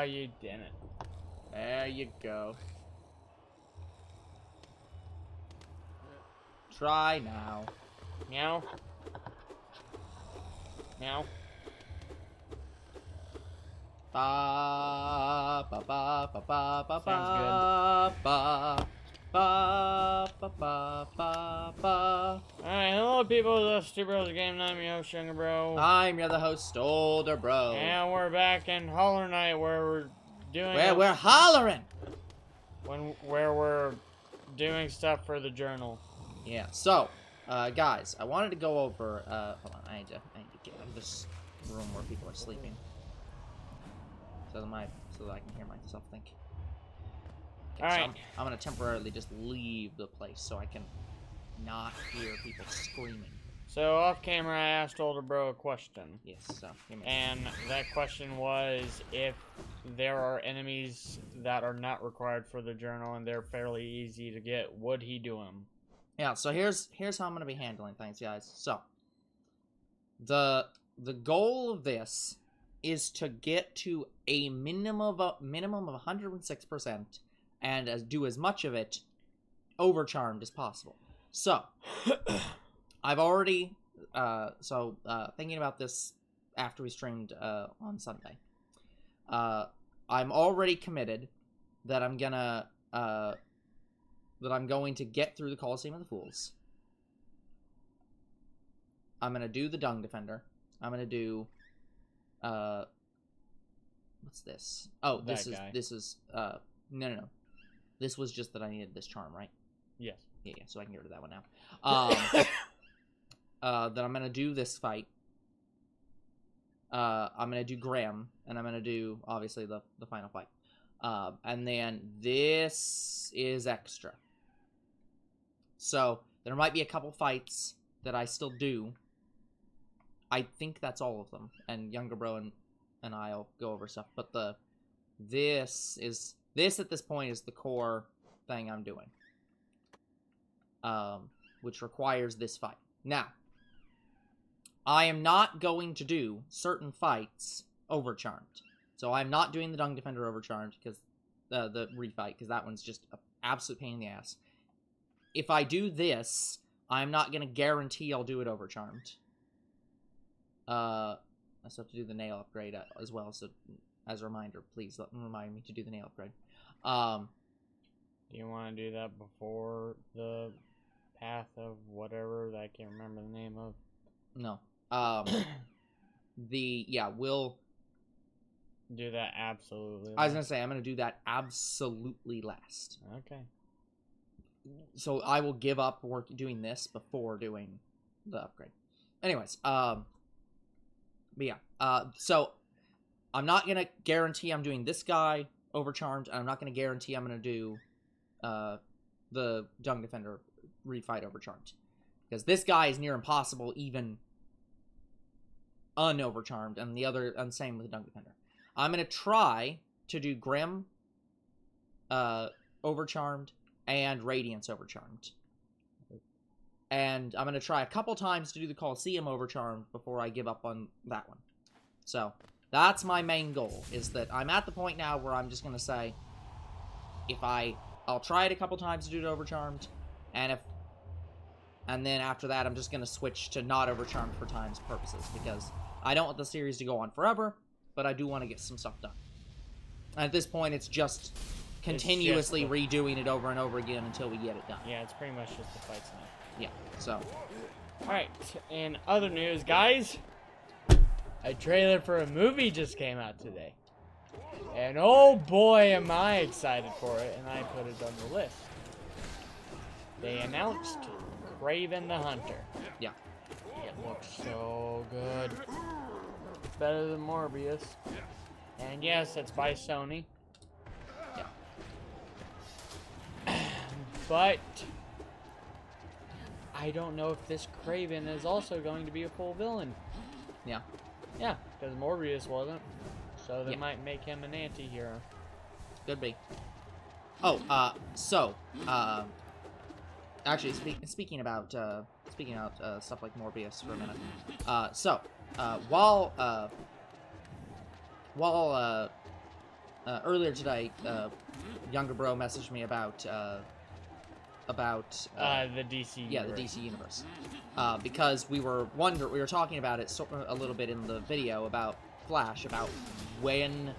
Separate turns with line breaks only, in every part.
you didn't.
There you go. Try now.
Meow. Meow.
Ba ba ba ba ba ba
Sounds
ba ba ba ba ba ba.
Alright, hello people, this is Two Bros Game, and I'm your host, Younger Bro.
I'm your host, Older Bro.
And we're back in Holler Night where we're doing...
We're hollering!
Where we're doing stuff for the journal.
Yeah, so, guys, I wanted to go over, hold on, I need to get out of this room where people are sleeping. So that I can hear myself think. Okay,
Alright.
So I'm gonna temporarily just leave the place so I can not hear people screaming.
So, off camera, I asked Older Bro a question.
Yes, so, give me
And that question was if there are enemies that are not required for the journal and they're fairly easy to get, would he do them?
Yeah, so here's how I'm gonna be handling things, guys. So the goal of this is to get to a minimum of 106% and do as much of it overcharmed as possible. So I've already thinking about this after we streamed on Sunday. I'm already committed that I'm going to get through the Coliseum of the Fools. I'm gonna do the Dung Defender. I'm gonna do what's this? Oh, this is no. This was just that I needed this charm, right?
Yes.
Yeah, so I can get rid of that one now. Then I'm gonna do this fight. I'm gonna do Graham, and I'm gonna do obviously the final fight. And then this is extra. So there might be a couple fights that I still do. I think that's all of them, and Younger Bro and I'll go over stuff. But this at this point is the core thing I'm doing, which requires this fight. Now, I am not going to do certain fights overcharmed. So I'm not doing the Dung Defender overcharmed because the refight, because that one's just an absolute pain in the ass. If I do this, I'm not going to guarantee I'll do it overcharmed. I still have to do the nail upgrade as well, so as a reminder, please remind me to do the nail upgrade.
Do you want to do that before the Path of whatever that I can't remember the name of?
No. We'll
do that absolutely last.
I was going to say, I'm going to do that absolutely last.
Okay.
So I will give up doing this before doing the upgrade. Anyways, but yeah. So I'm not going to guarantee I'm doing this guy overcharmed, and I'm not going to guarantee I'm going to do the Dung Defender refight overcharmed. Because this guy is near impossible even unovercharmed, and same with the Dung Defender. I'm going to try to do Grim overcharmed and Radiance Overcharmed. And I'm going to try a couple times to do the Coliseum Overcharmed before I give up on that one. So, that's my main goal, is that I'm at the point now where I'm just going to say, I'll try it a couple times to do it Overcharmed, and then after that I'm just going to switch to not Overcharmed for time's purposes, because I don't want the series to go on forever, but I do want to get some stuff done. And at this point, it's just continuously redoing it over and over again until we get it done.
Yeah, it's pretty much just the fights now.
Yeah, so.
Alright, in other news, guys, a trailer for a movie just came out today. And oh boy, am I excited for it, and I put it on the list. They announced Kraven the Hunter.
Yeah.
It looks so good. Better than Morbius. And yes, it's by Sony. But I don't know if this Kraven is also going to be a full villain.
Yeah.
Yeah, because Morbius wasn't. So they might make him an anti-hero.
Could be. Oh, actually, speaking about stuff like Morbius for a minute. While earlier today, younger bro messaged me about
the DC.
Yeah, the DC universe. Because we were talking about it a little bit in the video about Flash, about when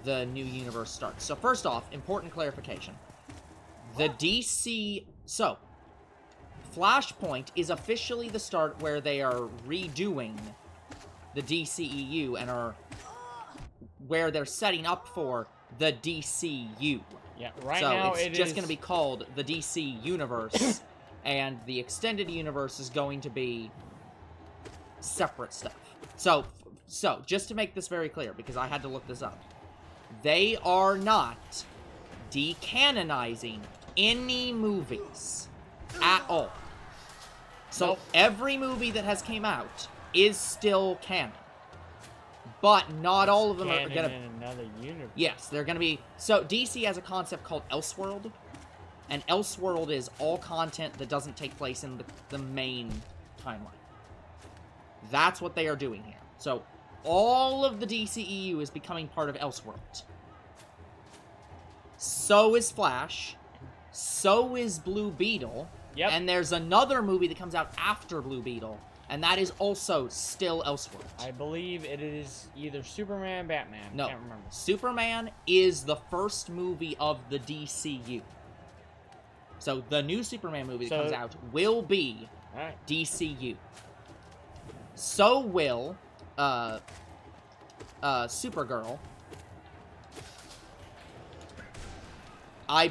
the new universe starts. So first off, important clarification. The DC... So, Flashpoint is officially the start where they are redoing the DCEU and are... where they're setting up for the DCU.
Yeah, right
so
now
it's just going to be called the DC Universe, and the extended universe is going to be separate stuff. So just to make this very clear, because I had to look this up, they are not decanonizing any movies at all. So
Nope.
Every movie that has came out is still canon. But not all of them are going to...
in another universe.
Yes, they're going to be... So, DC has a concept called Elseworld. And Elseworld is all content that doesn't take place in the main timeline. That's what they are doing here. So, all of the DCEU is becoming part of Elseworld. So is Flash. So is Blue Beetle.
Yep.
And there's another movie that comes out after Blue Beetle. And that is also still Elseworld.
I believe it is either Superman, Batman.
No.
Can't remember.
Superman is the first movie of the DCU. So the new Superman movie that comes out will be
Alright.
DCU. So will Supergirl. I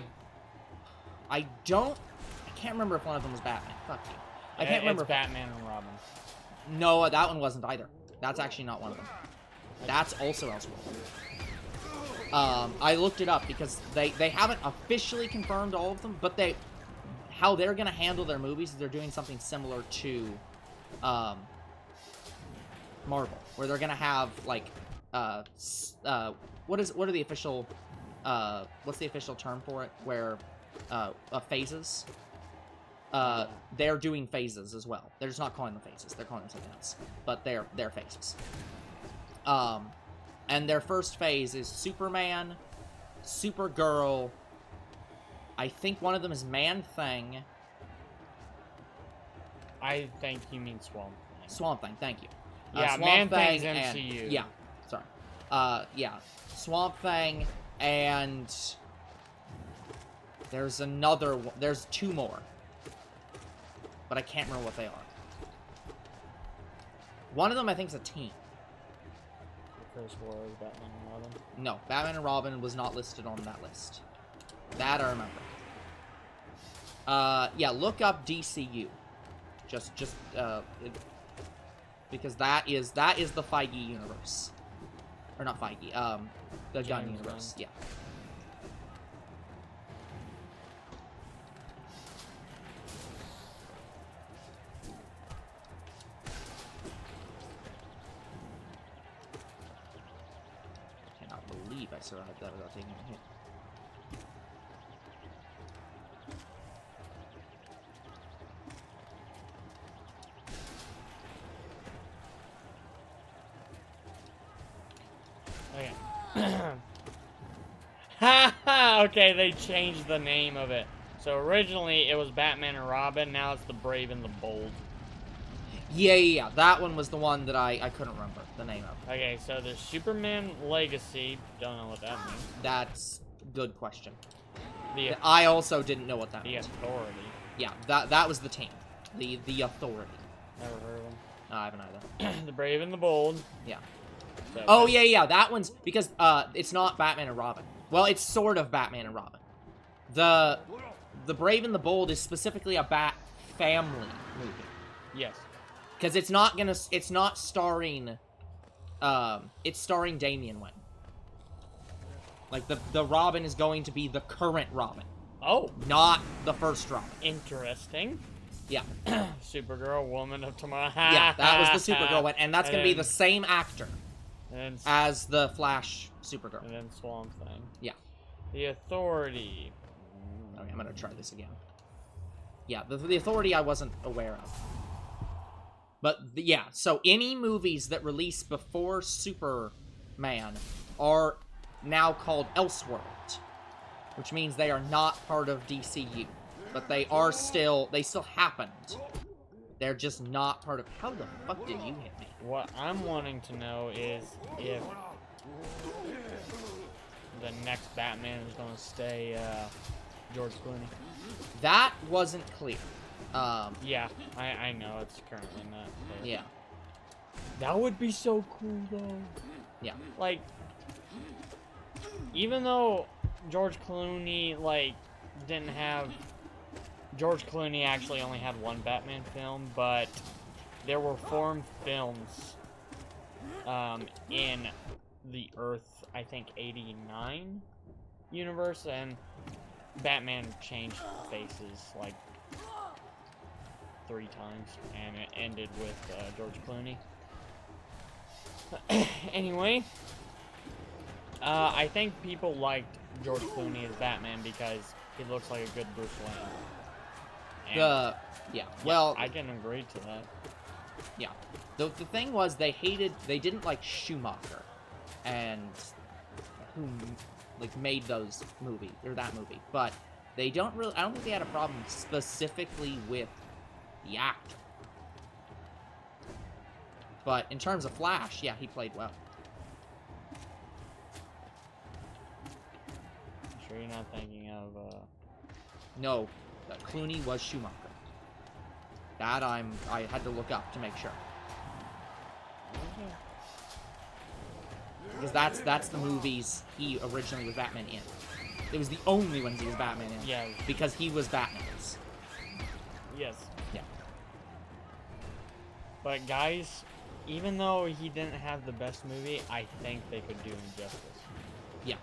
can't remember if one of them was Batman. Fuck you. I can't remember.
It's Batman and Robin.
No, that one wasn't either. That's actually not one of them. That's also Elseworld. I looked it up because they haven't officially confirmed all of them, but how they're gonna handle their movies is they're doing something similar to Marvel, where they're gonna have like what's the official term for it? Where phases. They're doing phases as well. They're just not calling them phases. They're calling them something else. But they're phases. And their first phase is Superman, Supergirl. I think one of them is Man-Thing.
I think you mean Swamp Thing.
Swamp Thing, thank you.
Yeah, Man-Thing's MCU.
Yeah, sorry. Yeah. Swamp Thing, and there's another one. There's two more. But I can't remember what they are. One of them, I think, is a team.
The first war is Batman and Robin.
No, Batman and Robin was not listed on that list. That I remember. Yeah, look up DCU. Because that is the Feige universe. Or not Feige, the Gunn universe. Yeah. I survived that without taking a hit.
Okay. Okay, they changed the name of it. So originally it was Batman and Robin, now it's the Brave and the Bold.
Yeah. That one was the one that I couldn't remember the name of.
Okay, so there's Superman Legacy. Don't know what that means.
That's a good question.
I
also didn't know what that meant.
The Authority.
Yeah, that was the team. The Authority.
Never heard of them.
No, I haven't either.
The Brave and the Bold.
Yeah.
So
Yeah. That one's because it's not Batman and Robin. Well, it's sort of Batman and Robin. The Brave and the Bold is specifically a Bat family movie.
Yes.
Because it's not starring, it's starring Damian Wayne. Like, the Robin is going to be the current Robin.
Oh.
Not the first Robin.
Interesting.
Yeah.
Supergirl, Woman of Tomorrow.
Yeah, that was the Supergirl one, and that's going to be the same actor as the Flash Supergirl.
And then Swamp Thing.
Yeah.
The Authority.
Okay, I'm going to try this again. Yeah, the Authority I wasn't aware of. But, yeah, so any movies that release before Superman are now called Elseworld, which means they are not part of DCU, but they still happened. They're just not part of. How the fuck did you hit me?
What I'm wanting to know is if the next Batman is going to stay George Clooney.
That wasn't clear.
Yeah, I know it's currently not. But
Yeah.
that would be so cool, though.
Yeah.
Like, even though George Clooney, like, didn't have... George Clooney actually only had one Batman film, but there were 4 films in the Earth, I think, 89 universe, and Batman changed faces, like, 3 times, and it ended with George Clooney. Anyway, I think people liked George Clooney as Batman because he looks like a good Bruce Wayne. And
yeah. Well,
I can agree to that.
Yeah. The thing was, they didn't like Schumacher, and who, like, made those movies, or that movie, but I don't think they had a problem specifically with the actor. But in terms of Flash, yeah, he played well.
I'm sure you're not thinking of,
No, Clooney was Schumacher. That I had to look up to make sure. Because that's the movies he originally was Batman in. It was the only ones he was Batman in.
Yeah.
Because he was Batman's.
Yes.
Yeah.
But guys, even though he didn't have the best movie, I think they could do him justice.
Yeah.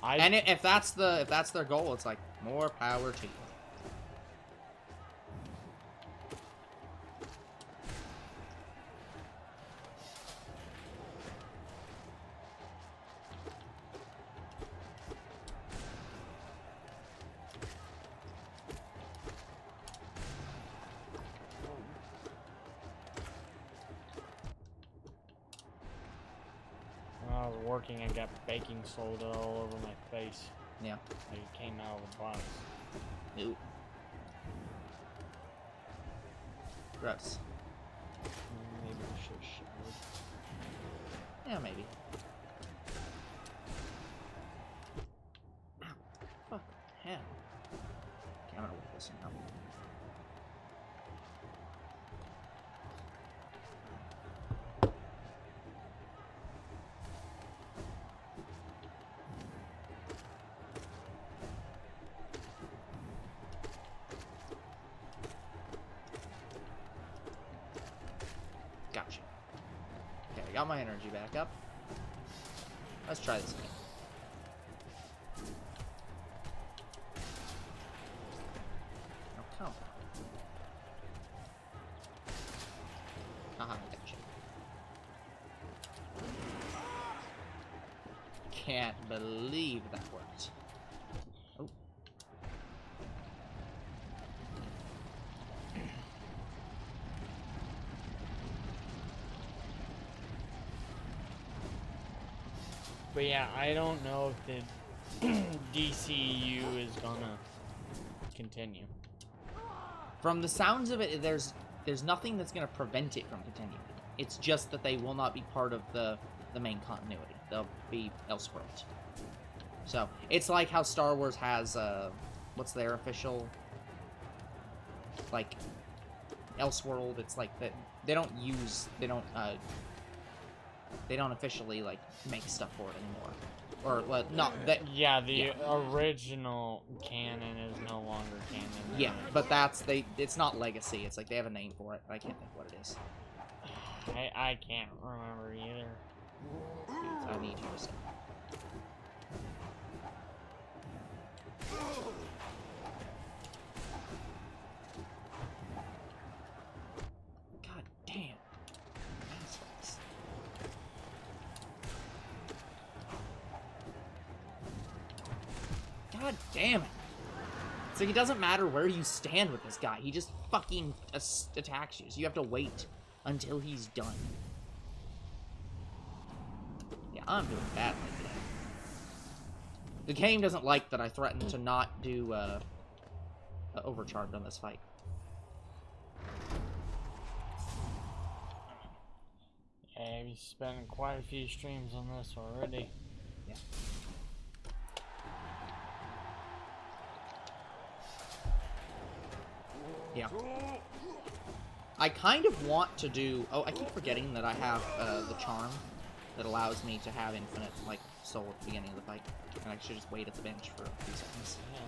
And if that's their goal, it's like, more power to you.
When I was working, I got baking soda all over my face.
Yeah.
Like it came out of the box.
Ew. Gross.
Maybe I should have showered.
Yeah, maybe. Ow. Fuck. Hell. Okay, I'm gonna work this one out. Gotcha. Okay, I got my energy back up. Let's try this again. Oh, come on. Haha, gotcha. Can't believe that worked. Oh.
But yeah, I don't know if the DCU is gonna continue.
From the sounds of it, there's nothing that's gonna prevent it from continuing. It's just that they will not be part of the main continuity. They'll be Elseworlds. So it's like how Star Wars has what's their official, like, Elseworld. It's like that they don't officially, like, make stuff for it anymore. Or, well, no, that...
Yeah, the original canon is no longer canon.
Yeah, but it's not Legacy. It's like they have a name for it. I can't think what it is.
I can't remember either.
I need you to say. God damn. Assholes. God damn it. So it doesn't matter where you stand with this guy. He just fucking attacks you. So you have to wait until he's done. Yeah, I'm doing badly today. The game doesn't like that I threatened to not do Overcharmed on this fight.
Yeah, we spent quite a few streams on this already.
Yeah. Yeah. I kind of want to do... Oh, I keep forgetting that I have the charm that allows me to have infinite, like, soul at the beginning of the fight. And I should just wait at the bench for a few seconds.
Yeah.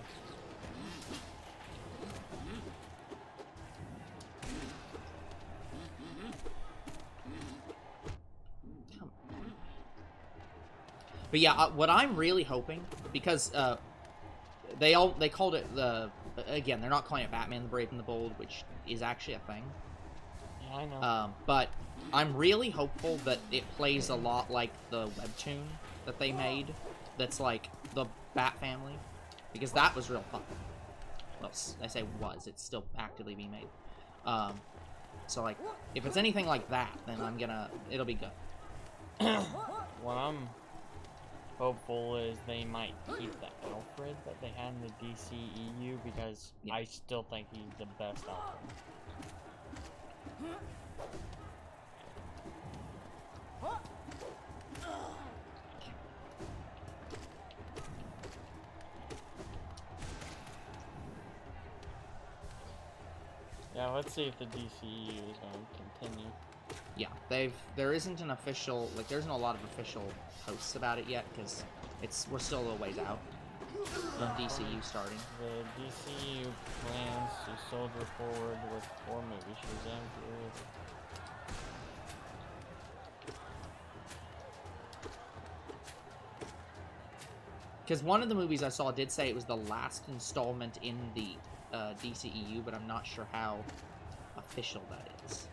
But yeah, what I'm really hoping, because they called it again, they're not calling it Batman the Brave and the Bold, which is actually a thing.
Yeah, I know.
But I'm really hopeful that it plays a lot like the webtoon that they made, that's like the Bat Family, because that was real fun. Well, I say was, it's still actively being made. So like, if it's anything like that, then it'll be good.
What I'm hopeful is they might keep the Alfred that they had in the DCEU, because
Yeah.
I still think he's the best Alfred. Yeah, let's see if the DCEU is going to continue.
Yeah, there isn't an official, like, there isn't a lot of official posts about it yet, because we're still a little ways out from DCU starting.
The DCU plans to soldier forward with 4 movies. Shazam, Fury.
Because one of the movies I saw did say it was the last installment in the DCEU, but I'm not sure how official that is.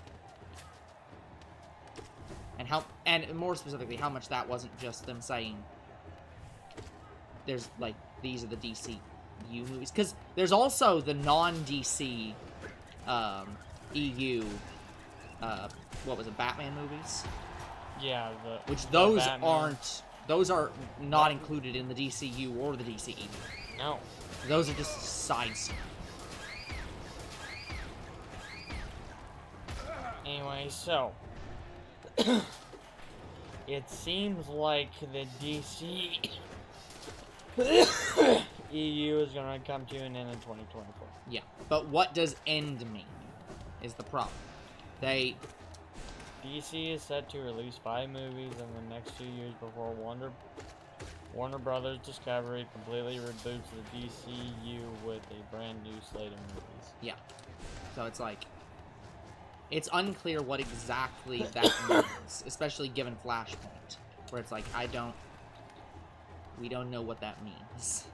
And more specifically, how much that wasn't just them saying there's, like, these are the DCU movies. Because there's also the non-DC EU, what was it, Batman movies?
Yeah,
Those
Batman.
those are not included in the DCU or the DCE.
No.
Those are just sides.
Anyway, so it seems like the DC EU is gonna come to an end in 2024.
Yeah, but what does end mean is the problem.
DC is set to release 5 movies in the next 2 years before Warner Brothers Discovery completely reboots the DCU with a brand new slate of movies.
Yeah. So it's like, it's unclear what exactly that means, especially given Flashpoint, where it's like, we don't know what that means.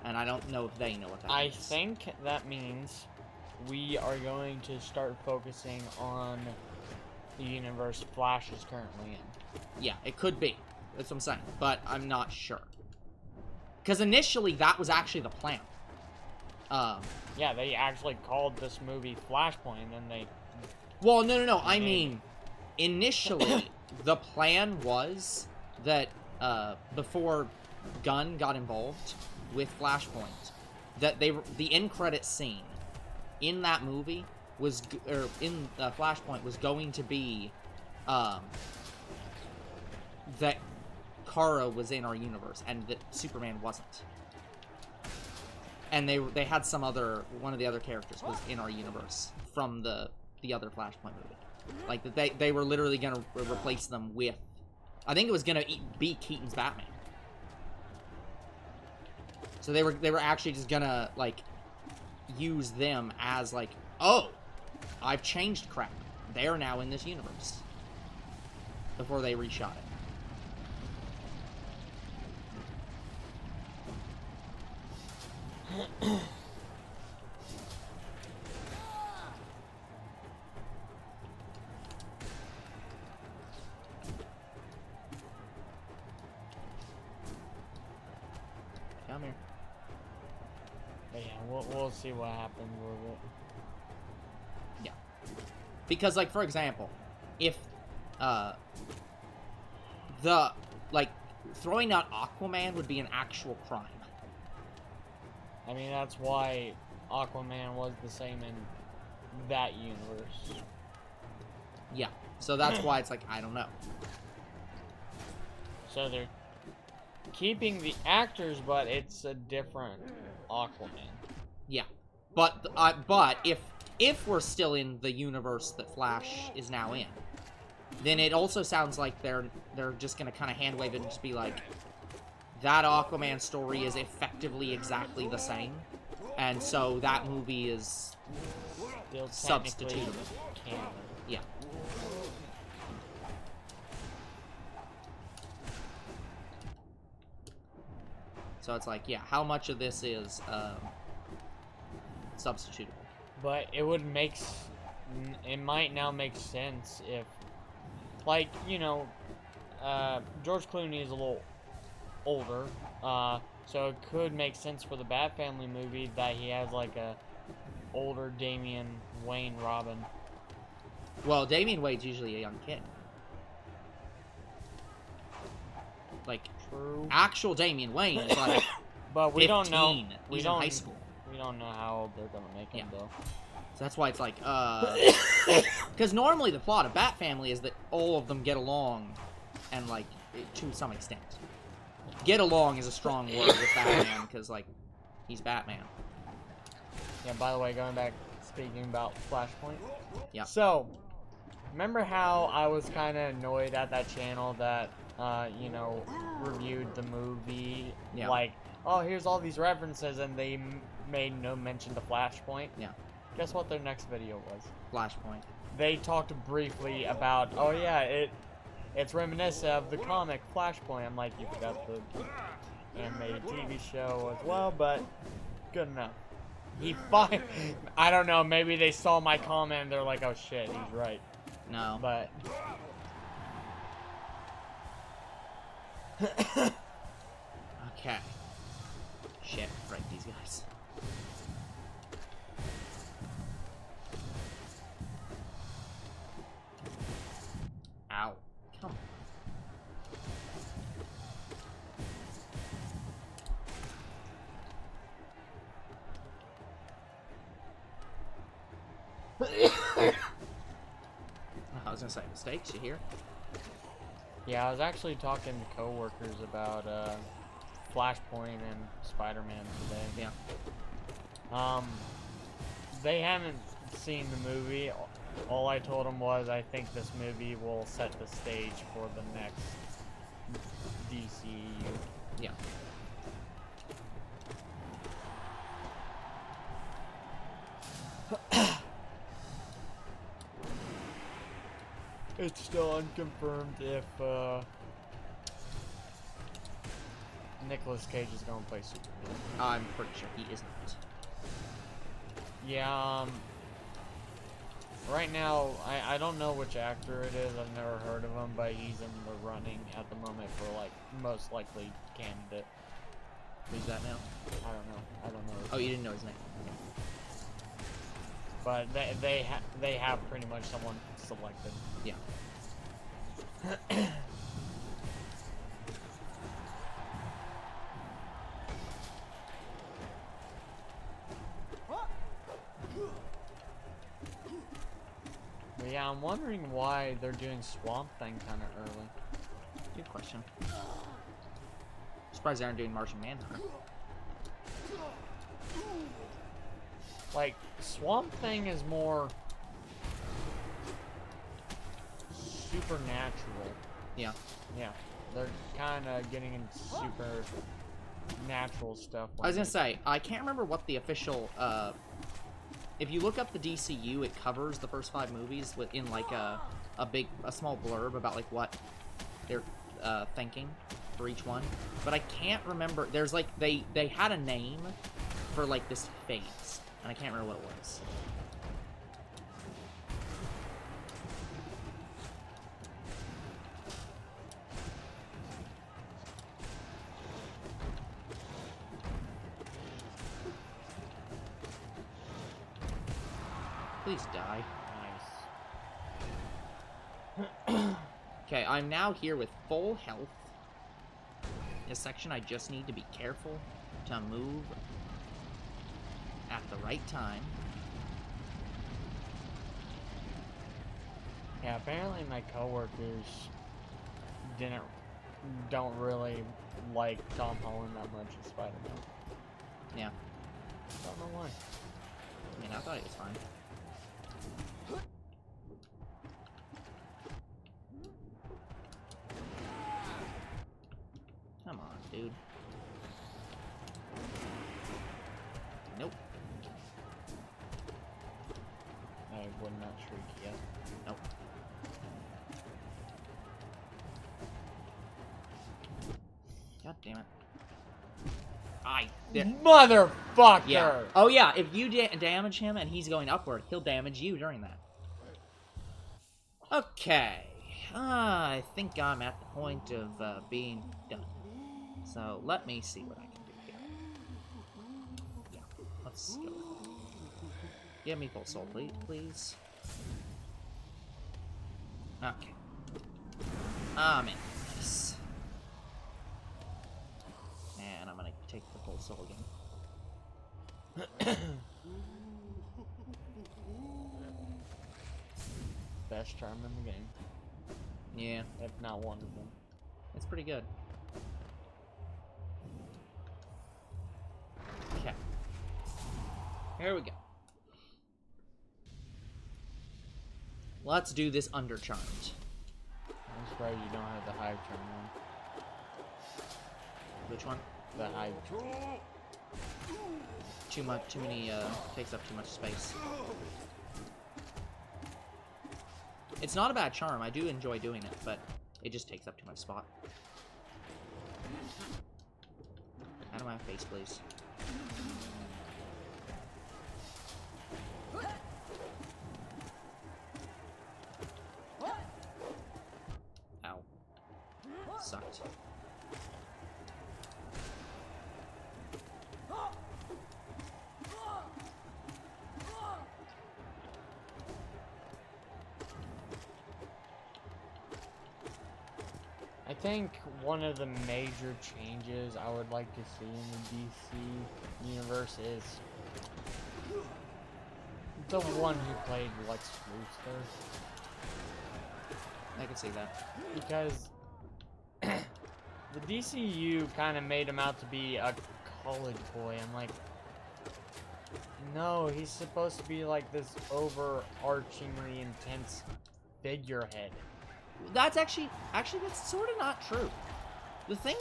And I don't know if they know what that means.
I think that means we are going to start focusing on the universe Flash is currently in.
Yeah, it could be. That's what I'm saying. But I'm not sure. Because initially, that was actually the plan.
Yeah, they actually called this movie Flashpoint, and then they...
Well, no. I mean, initially, the plan was that before Gunn got involved with Flashpoint, that the end credit scene in that movie was, or in Flashpoint, was going to be that Kara was in our universe and that Superman wasn't. And they had one of the other characters was in our universe from the other Flashpoint movie. Like, that they were literally going to replace them with, I think it was going to be Keaton's Batman. So they were actually just going to, like, use them as, like, oh, I've changed crap. They're now in this universe. Before they reshot it. Come here.
But yeah, we'll see what happens with it.
Yeah. Because, like, for example, if, throwing out Aquaman would be an actual crime.
I mean, that's why Aquaman was the same in that universe.
Yeah, so that's why it's like, I don't know.
So they're keeping the actors, but it's a different Aquaman.
Yeah, but if we're still in the universe that Flash is now in, then it also sounds like they're just gonna kind of hand wave it and just be like, that Aquaman story is effectively exactly the same, and so that movie is
Still
substitutable.
Canon.
Yeah. So it's like, yeah, how much of this is substitutable?
But it would make it might now make sense if, like, you know, George Clooney is a little older, so it could make sense for the Bat Family movie that he has like a older Damian Wayne Robin.
Well, Damian Wade's usually a young kid. Like,
True.
actual Damian Wayne is like
But we
15.
don't know.
He's in high school.
We don't know how old they're gonna make him though.
So that's why it's like, because normally the plot of Bat Family is that all of them get along, and like, to some extent. Get along is a strong word with Batman, because like, he's Batman.
Yeah, by the way, going back, speaking about Flashpoint.
Yeah.
So, remember how I was kind of annoyed at that channel that, you know, reviewed the movie?
Yeah.
Like, oh, here's all these references, and they made no mention to Flashpoint.
Yeah.
Guess what their next video was?
Flashpoint.
They talked briefly about, oh yeah, it's reminiscent of the comic Flashpoint. I'm like, you forgot the animated TV show as well, but good enough. I don't know, maybe they saw my comment and they're like, oh shit, he's right.
No.
But
Okay. Shit, break these guys. Ow. Come on. I was gonna say, mistakes, you hear?
yeah, I was actually talking to coworkers about Flashpoint and Spider-Man today.
Yeah.
They haven't seen the movie. All I told them was I think this movie will set the stage for the next DCU.
Yeah.
It's still unconfirmed if Nicolas Cage is going to play Superman.
I'm pretty sure he is not.
Yeah, right now, I don't know which actor it is. I've never heard of him, but he's in the running at the moment for, like, most likely candidate.
Who's that now?
I don't know.
Oh, you didn't know his name.
But they have pretty much someone selected.
Yeah.
But yeah, I'm wondering why they're doing Swamp Thing kind of early.
Good question. Surprised they aren't doing Martian Manhunter.
Like, Swamp Thing is more supernatural.
Yeah.
Yeah, they're kind of getting into supernatural stuff.
I was gonna say, I can't remember what the official, if you look up the DCU, it covers the first 5 movies within like a small blurb about like what they're thinking for each one. But I can't remember. There's like they had a name for like this phase, and I can't remember what it was. Please die.
Nice.
Okay, I'm now here with full health. his section. I just need to be careful to move at the right time.
Yeah, apparently my coworkers don't really like Tom Holland that much as Spider-Man.
Yeah.
Don't know why.
I mean, I thought he was fine. Come on, dude. Nope.
I would not shriek yet.
Nope. God damn it.
Motherfucker!
Yeah. Oh yeah, if you damage him and he's going upward, he'll damage you during that. Okay. I think I'm at the point of being done. So let me see what I can do here. Yeah, let's go with that. Give me full soul, please. Okay. I'm in this. And I'm gonna take the full soul again.
Best charm in the game.
Yeah,
If not one of them.
it's pretty good. Okay. Here we go. Let's do this undercharmed.
I'm surprised you don't have the hive charm on.
Which one?
The hive charm.
Too many, takes up too much space. It's not a bad charm, I do enjoy doing it, but it just takes up too much spot. Out of my face, please. Ow. Sucked.
I think one of the major changes I would like to see in the DC universe is the one who played Lex Luthor.
I can see that.
Because the DCU kind of made him out to be a college boy. I'm like, no, he's supposed to be like this overarchingly intense figurehead.
That's actually that's sort of not true. The thing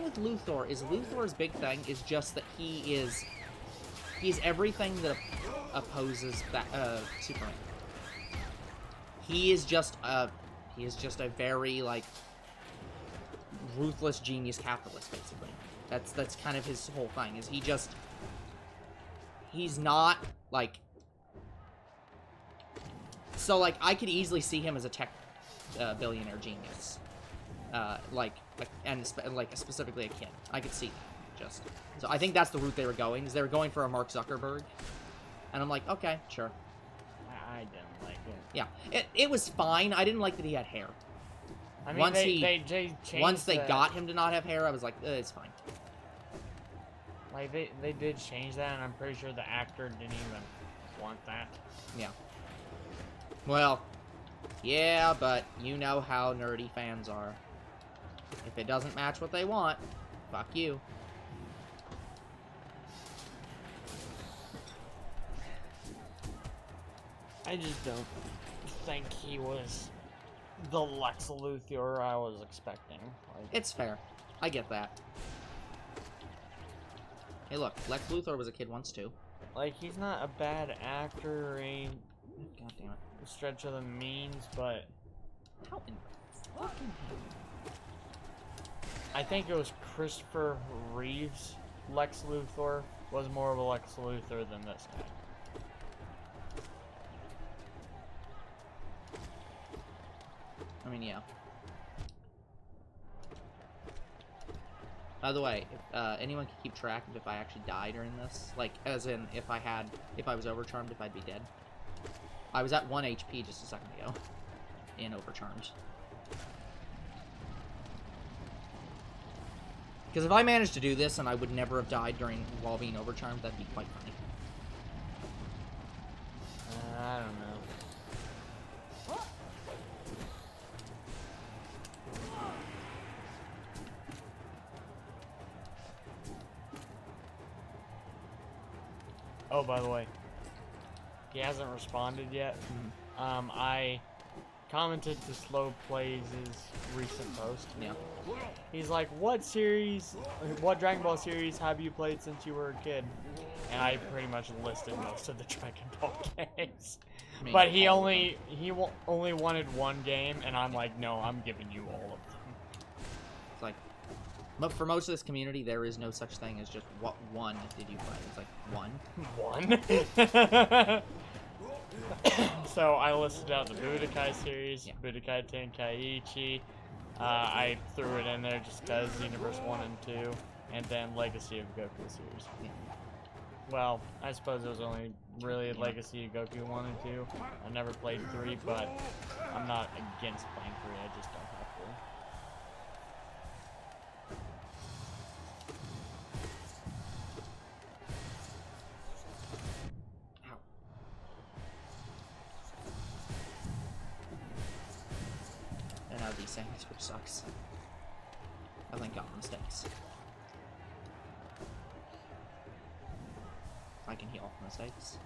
with Luthor is Luthor's big thing is just that he's everything that opposes Superman. He is just a very like ruthless genius capitalist, basically. That's kind of his whole thing. Is he's not like, so like I could easily see him as a tech billionaire genius, specifically a kid. I could see that, just. So I think that's the route they were going. Is they were going for a Mark Zuckerberg, and I'm like, okay, sure.
I didn't like it.
Yeah, it was fine. I didn't like that he had hair.
I mean,
Once
they changed
once they got him to not have hair, I was like, it's fine.
Like they did change that, and I'm pretty sure the actor didn't even want that.
Yeah. Well, yeah, but you know how nerdy fans are. If it doesn't match what they want, fuck you.
I just don't think he was the Lex Luthor I was expecting. Like,
It's fair. I get that. Hey, look, Lex Luthor was a kid once, too.
like he's not a bad actor or any
God damn it.
stretch of the means, but
How in the fucking hell?
I think it was Christopher Reeves. Lex Luthor was more of a Lex Luthor than this guy.
I mean, yeah. By the way, if anyone can keep track of if I actually died during this, like, as in, if I was overcharmed, if I'd be dead. I was at 1 HP just a second ago, in overcharmed. Because if I managed to do this and I would never have died while being overcharmed, that'd be quite funny.
I don't know. Oh, by the way, he hasn't responded yet. I commented to Slow Plays' recent post.
Yeah.
He's like, what Dragon Ball series have you played since you were a kid? And I pretty much listed most of the Dragon Ball games. But he only wanted one game, and I'm like, no, I'm giving you all of them.
It's like, but for most of this community, there is no such thing as just what one did you play. It's like one.
One? So I listed out the Budokai series, Budokai Tenkaichi. I threw it in there just because Xenoverse 1 and 2, and then Legacy of Goku series.
Yeah.
Well, I suppose it was only really Legacy of Goku 1 and 2. I never played 3, but I'm not against playing 3, I just don't have to.
And now these things, which sucks. I think got mistakes. I can heal mistakes.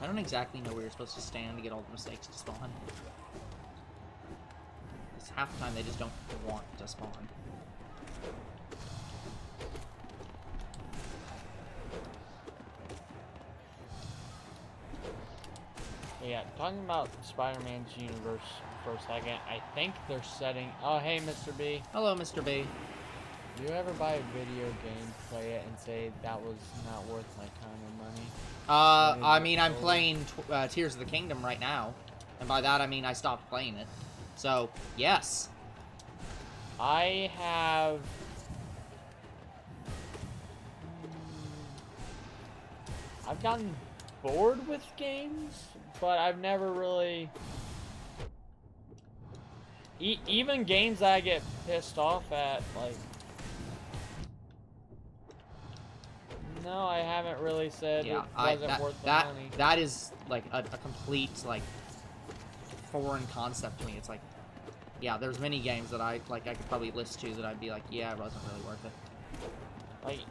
I don't exactly know where you're supposed to stand to get all the mistakes to spawn. Because half the time they just don't want to spawn.
Yeah, talking about Spider-Man's universe for a second, I think they're setting... Oh, hey, Mr. B.
Hello, Mr. B.
Do you ever buy a video game, play it, and say that was not worth my time or money?
I mean, I'm playing Tears of the Kingdom right now. And by that, I mean I stopped playing it. So, yes.
I have... I've gotten bored with games, but I've never really... even games that I get pissed off at, like... No, I haven't really said it wasn't worth the money.
That is, like, a complete, like, foreign concept to me. It's like, yeah, there's many games that I could probably list to that I'd be like, yeah, it wasn't really worth it.
Like,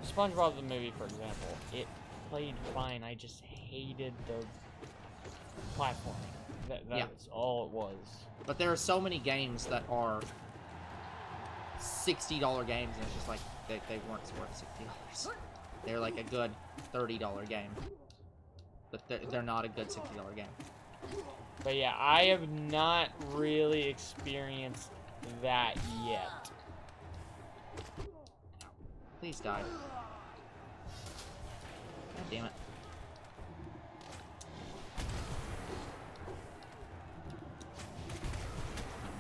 SpongeBob the movie, for example, it played fine. I just hated the platforming. That's all it was.
But there are so many games that are $60 games, and it's just like, they weren't worth $60. They're like a good $30 game. But they're not a good $60 game.
But yeah, I have not really experienced that yet.
Please die. God damn it.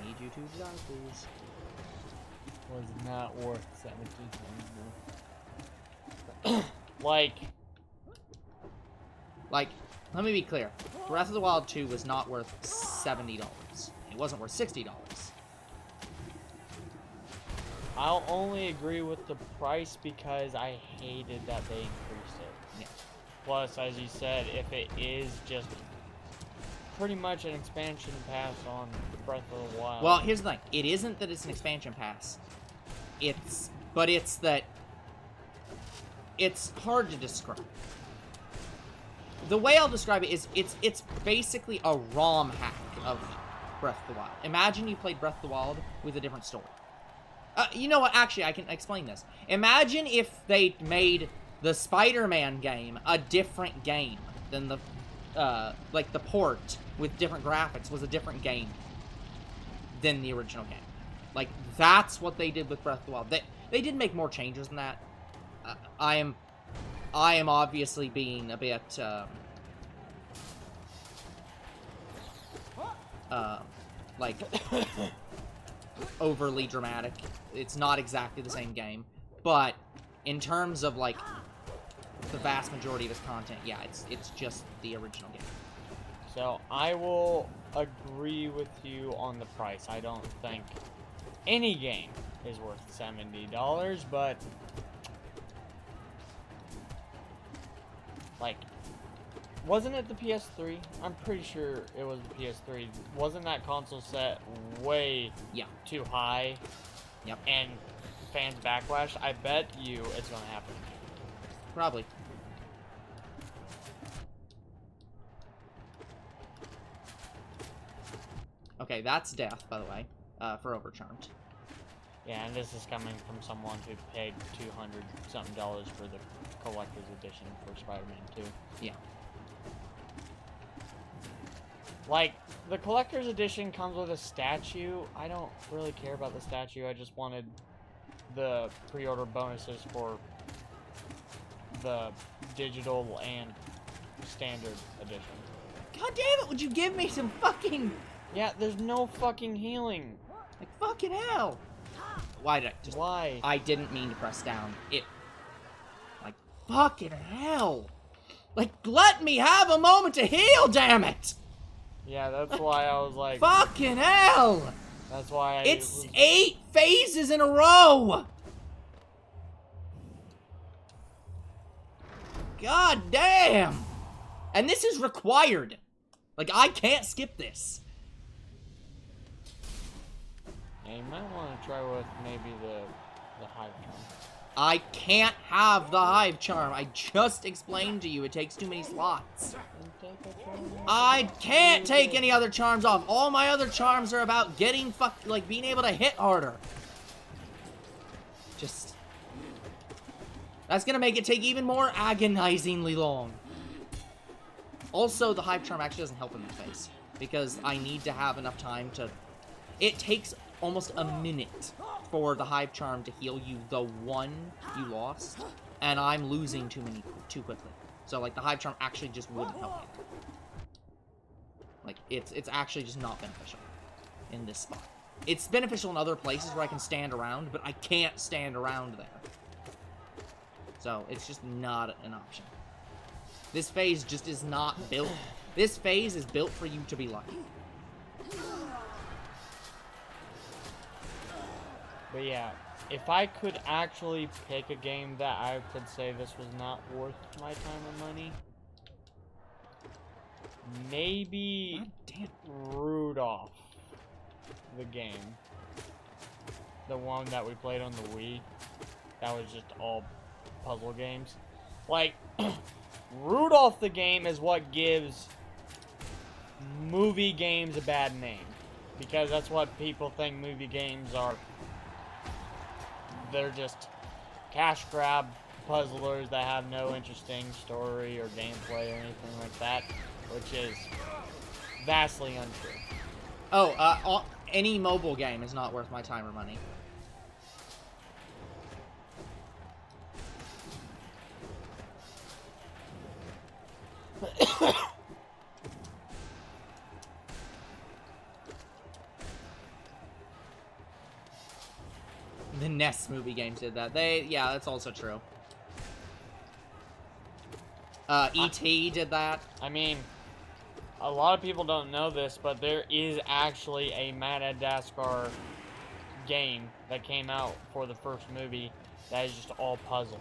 I need you to die, please.
Was not worth 17 times, no. Like,
let me be clear. Breath of the Wild 2 was not worth $70. It wasn't worth $60.
I'll only agree with the price because I hated that they increased it.
Yeah.
Plus, as you said, if it is just pretty much an expansion pass on Breath of the Wild.
Well, here's the thing. It isn't that it's an expansion pass. It's that it's hard to describe. The way I'll describe it is it's basically a ROM hack of Breath of the Wild. Imagine you played Breath of the Wild with a different story. You know what? Actually, I can explain this. Imagine if they made the Spider-Man game a different game than like the port with different graphics was a different game than the original game. Like, that's what they did with Breath of the Wild. They did make more changes than that. I am obviously being a bit, like, overly dramatic. It's not exactly the same game, but in terms of, like, the vast majority of its content, yeah, it's just the original game.
So, I will agree with you on the price. I don't think any game is worth $70, but like, wasn't it the PS3? I'm pretty sure it was the PS3. Wasn't that console set way too high?
Yep.
And fans backlash? I bet you it's gonna happen.
Probably. Okay, that's death, by the way, for Overcharmed.
Yeah, and this is coming from someone who paid $200-something for the collector's edition for Spider-Man 2.
Yeah.
Like, the collector's edition comes with a statue. I don't really care about the statue. I just wanted the pre-order bonuses for the digital and standard edition.
God damn it, would you give me some fucking...
Yeah, there's no fucking healing.
Like, fucking hell. Why did I just...
Why?
I didn't mean to press down. It... Like, fucking hell. Like, let me have a moment to heal, damn it.
Yeah, that's why I was like...
Fucking hell.
That's why I...
It's 8 phases in a row. God damn. And this is required. Like, I can't skip this.
Yeah, you might want to try with maybe the Hive Charm.
I can't have the Hive Charm. I just explained to you it takes too many slots. I can't take any other charms off. All my other charms are about getting like being able to hit harder. Just... That's gonna make it take even more agonizingly long. Also, the Hive Charm actually doesn't help in this phase, because I need to have enough time to... It takes almost a minute for the Hive Charm to heal you the one you lost, and I'm losing too quickly. So, like, the Hive Charm actually just wouldn't help me. Like, it's actually just not beneficial in this spot. It's beneficial in other places where I can stand around, but I can't stand around there. So, it's just not an option. This phase just is not built. This phase is built for you to be lucky.
But yeah, if I could actually pick a game that I could say this was not worth my time or money, maybe Rudolph, the game. The one that we played on the Wii. That was just all puzzle games. Like, Rudolph the game is what gives movie games a bad name. Because that's what people think movie games are. They're just cash grab puzzlers that have no interesting story or gameplay or anything like that, which is vastly untrue.
Oh, any mobile game is not worth my time or money. The NES movie games did that. Yeah, that's also true. E.T. did that.
I mean, a lot of people don't know this, but there is actually a Madagascar game that came out for the first movie that is just all puzzlers.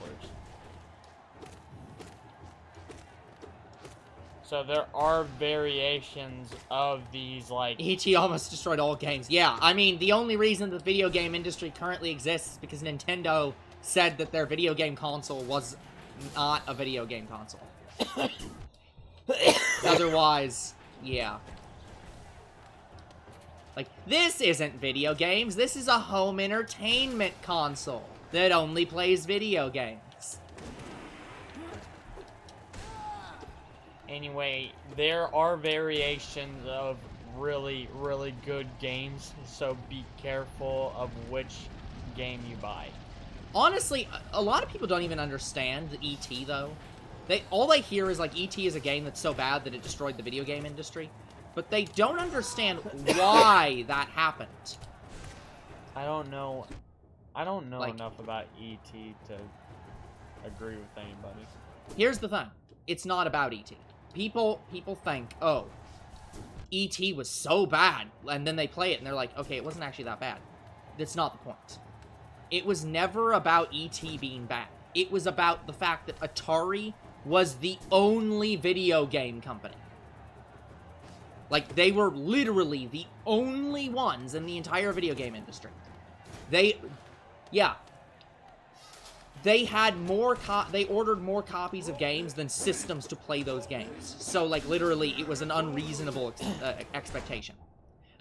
So there are variations of these, like...
E.T. almost destroyed all games. Yeah, I mean, the only reason the video game industry currently exists is because Nintendo said that their video game console was not a video game console. Otherwise, yeah. Like, this isn't video games. This is a home entertainment console that only plays video games.
Anyway, there are variations of really, really good games, so be careful of which game you buy.
Honestly, a lot of people don't even understand E.T., though. All they hear is, like, E.T. is a game that's so bad that it destroyed the video game industry. But they don't understand why that happened.
I don't know
Like,
enough about E.T. to agree with anybody.
Here's the thing. It's not about E.T. People think, oh, E.T. was so bad, and then they play it, and they're like, okay, it wasn't actually that bad. that's not the point. It was never about ET being bad. It was about the fact that Atari was the only video game company. Like, they were literally the only ones in the entire video game industry. They had more they ordered more copies of games than systems to play those games. So, like, literally, it was an unreasonable expectation.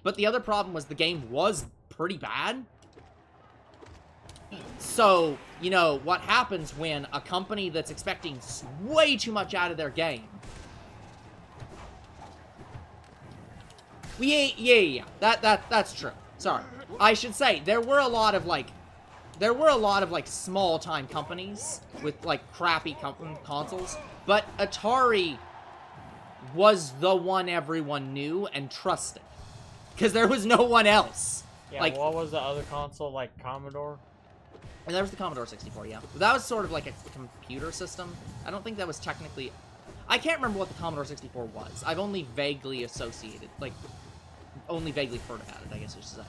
But the other problem was the game was pretty bad. So, you know, what happens when a company that's expecting way too much out of their game... Yeah. That's true. Sorry. I should say, there were a lot of, like, small-time companies with, like, crappy consoles, but Atari was the one everyone knew and trusted. Because there was no one else.
Yeah,
like,
what was the other console, like Commodore?
And that was the Commodore 64, yeah. That was sort of like a computer system. I don't think that was technically... I can't remember what the Commodore 64 was. I've only vaguely associated, like, only vaguely heard about it, I guess I should say.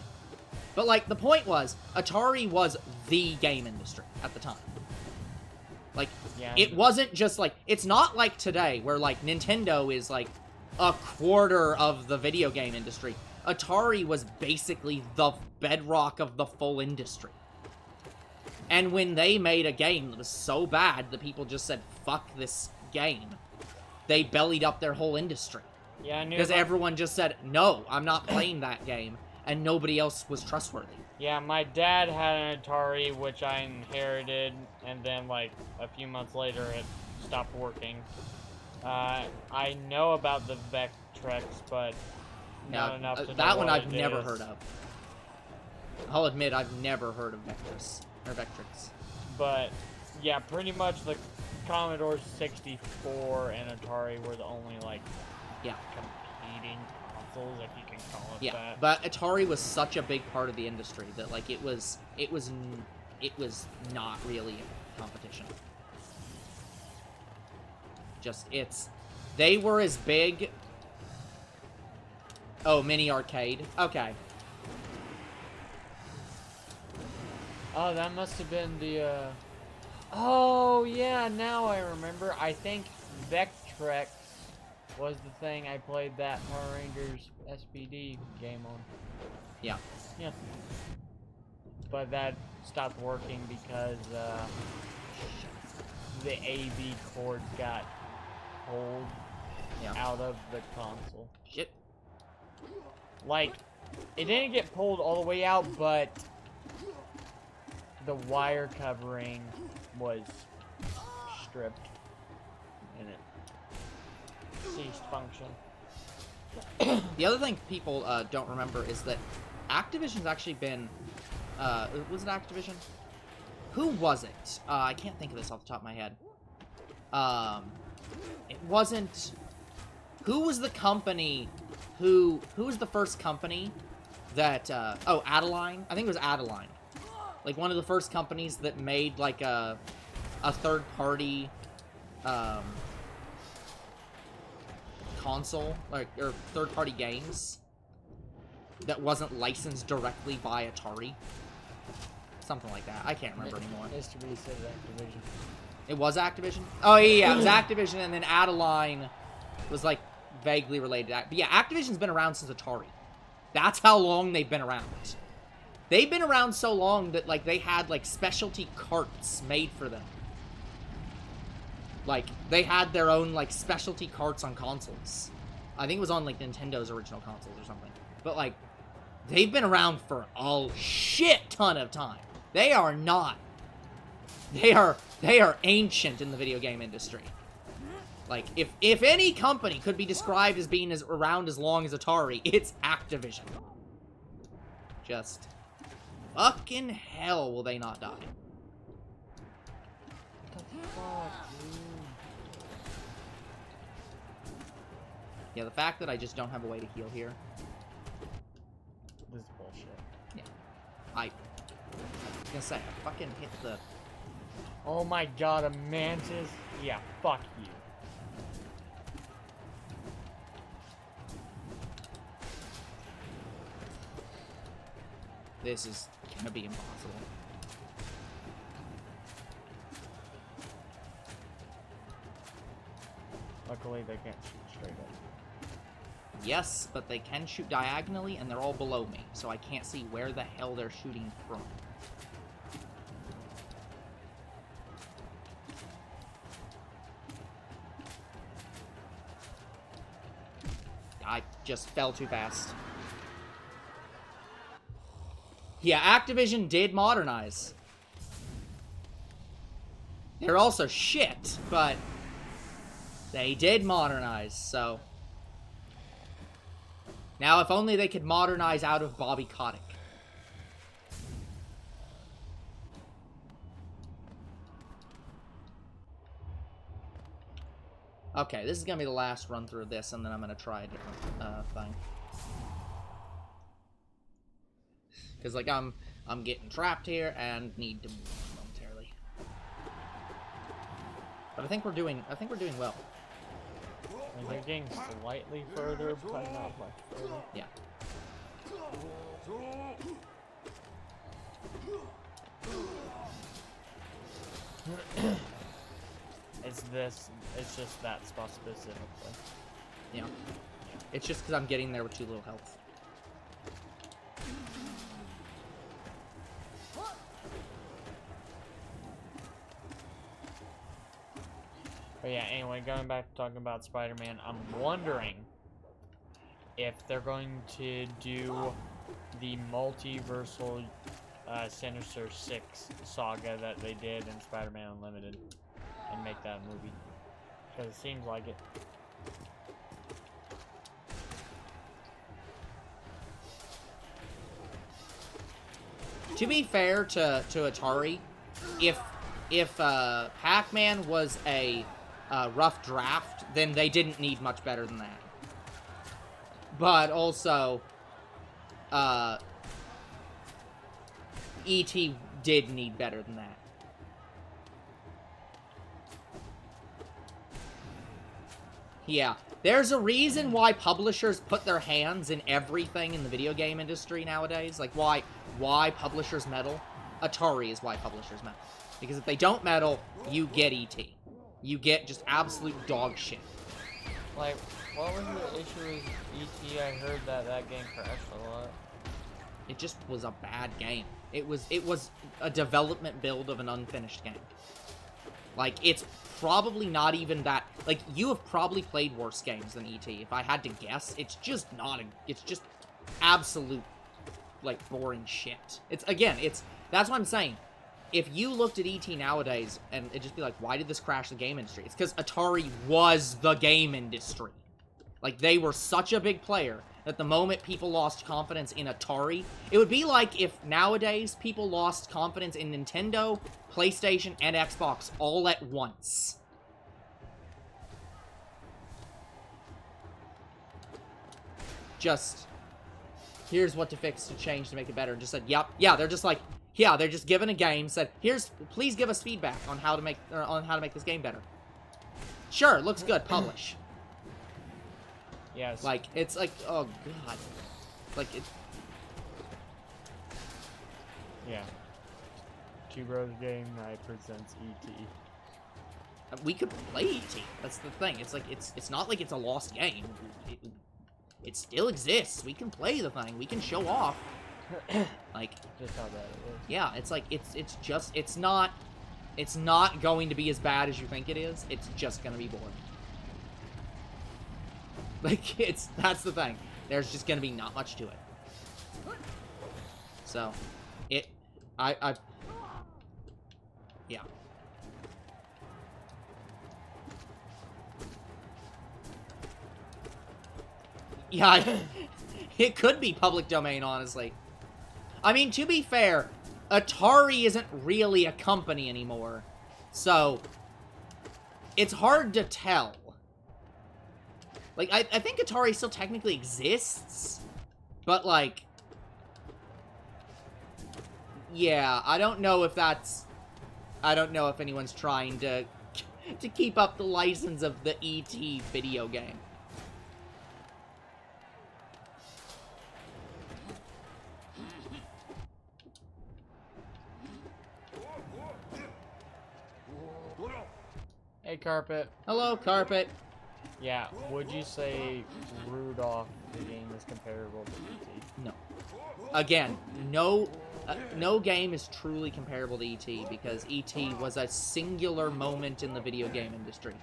But, like, the point was, Atari was the game industry at the time. Like,
yeah,
it wasn't just, like... It's not like today, where, like, Nintendo is, like, a quarter of the video game industry. Atari was basically the bedrock of the full industry. And when they made a game that was so bad that people just said, fuck this game, they bellied up their whole industry.
Yeah, I knew.
Because everyone just said, no, I'm not playing that game, and nobody else was trustworthy.
Yeah, my dad had an Atari, which I inherited, and then, like, a few months later, it stopped working. I know about the Vectrex, but not enough to know
that one
what
I've
it
never
is.
heard of. I'll admit, I've never heard of Vectrex.
But, yeah, pretty much the Commodore 64 and Atari were the only, like, competing consoles, if you can call it that.
Yeah, but Atari was such a big part of the industry that, like, it was not really a competition. They were as big... Oh, mini arcade. Okay.
Oh, that must have been the, Oh, yeah, now I remember. I think Vectrex was the thing I played that Power Rangers SPD game on.
Yeah.
Yeah. But that stopped working because, the AV cord got pulled out of the console.
Shit.
Like, it didn't get pulled all the way out, but... the wire covering was stripped and it ceased function.
The other thing people don't remember is that Activision's actually been... was it Activision? Who was it? I can't think of this off the top of my head. It wasn't... Who was the company who was the first company that... oh, Adeline? I think it was Adeline. Like, one of the first companies that made, like, a third-party, console, like, or third-party games that wasn't licensed directly by Atari. Something like that. I can't remember anymore.
History says Activision.
It was Activision? Oh, yeah, it was Activision, and then Adeline was, like, vaguely related to that. But yeah, Activision's been around since Atari. That's how long they've been around. They've been around so long that, like, they had, like, specialty carts made for them. Like, they had their own, like, specialty carts on consoles. I think it was on, like, Nintendo's original consoles or something. But, like, they've been around for a shit ton of time. They are not... They are ancient in the video game industry. Like, if any company could be described as being around as long as Atari, it's Activision. Just... fucking hell will they not die.
What the fuck, dude?
Yeah, the fact that I just don't have a way to heal here.
This is bullshit.
Yeah. I was gonna say, I fucking hit the...
Oh my god, a mantis? Yeah, fuck you.
This is gonna be impossible.
Luckily, they can't shoot straight up.
Yes, but they can shoot diagonally, and they're all below me, so I can't see where the hell they're shooting from. I just fell too fast. Yeah, Activision did modernize. They're also shit, but they did modernize, so... Now, if only they could modernize out of Bobby Kotick. Okay, this is gonna be the last run through of this, and then I'm gonna try a different thing. Because, like, I'm getting trapped here and need to move momentarily. But I think we're doing well.
And they're getting slightly further, but not much further.
Yeah.
It's just that spot specifically.
Yeah. It's just because I'm getting there with too little health.
But yeah, anyway, going back to talking about Spider-Man, I'm wondering if they're going to do the multiversal Sinister Six saga that they did in Spider-Man Unlimited and make that a movie. Because it seems like it.
To be fair to Atari, if Pac-Man was a rough draft, then they didn't need much better than that. But also, E.T. did need better than that. Yeah, there's a reason why publishers put their hands in everything in the video game industry nowadays. Like, why publishers meddle? Atari is why publishers meddle. Because if they don't meddle, you get E.T. You get just absolute dog shit.
Like, what was the issue with E.T.? I heard that game crashed a lot.
It just was a bad game. It was a development build of an unfinished game. Like, it's probably not even that... Like, you have probably played worse games than E.T. If I had to guess, it's just not... It's just absolute, like, boring shit. That's what I'm saying. If you looked at E.T. nowadays, and it'd just be like, why did this crash the game industry? It's because Atari was the game industry. Like, they were such a big player that the moment people lost confidence in Atari, it would be like if nowadays people lost confidence in Nintendo, PlayStation, and Xbox all at once. Just, here's what to fix, to change, to make it better, and just said, yep, yeah, they're just like, yeah, they're just given a game, said, please give us feedback on how to make this game better. Sure, looks good, publish.
Yes.
Like, it's like, oh god. Like, it...
Yeah. Two Bros Game Night presents E.T.
We could play E.T. That's the thing. It's like, it's not like it's a lost game. It still exists. We can play the thing. We can show off. Like,
just how bad it is.
Yeah, it's like, it's not going to be as bad as you think it is. It's just gonna be boring. Like, that's the thing. There's just gonna be not much to it. So, yeah. Yeah, it could be public domain, honestly. I mean, to be fair, Atari isn't really a company anymore, so it's hard to tell. Like, I think Atari still technically exists, but, like, yeah, I don't know if anyone's trying to keep up the license of the E.T. video game.
Hey, Carpet.
Hello, Carpet.
Yeah, would you say Rudolph the game is comparable to E.T.?
No. Again, no game is truly comparable to E.T. because E.T. was a singular moment in the video game industry.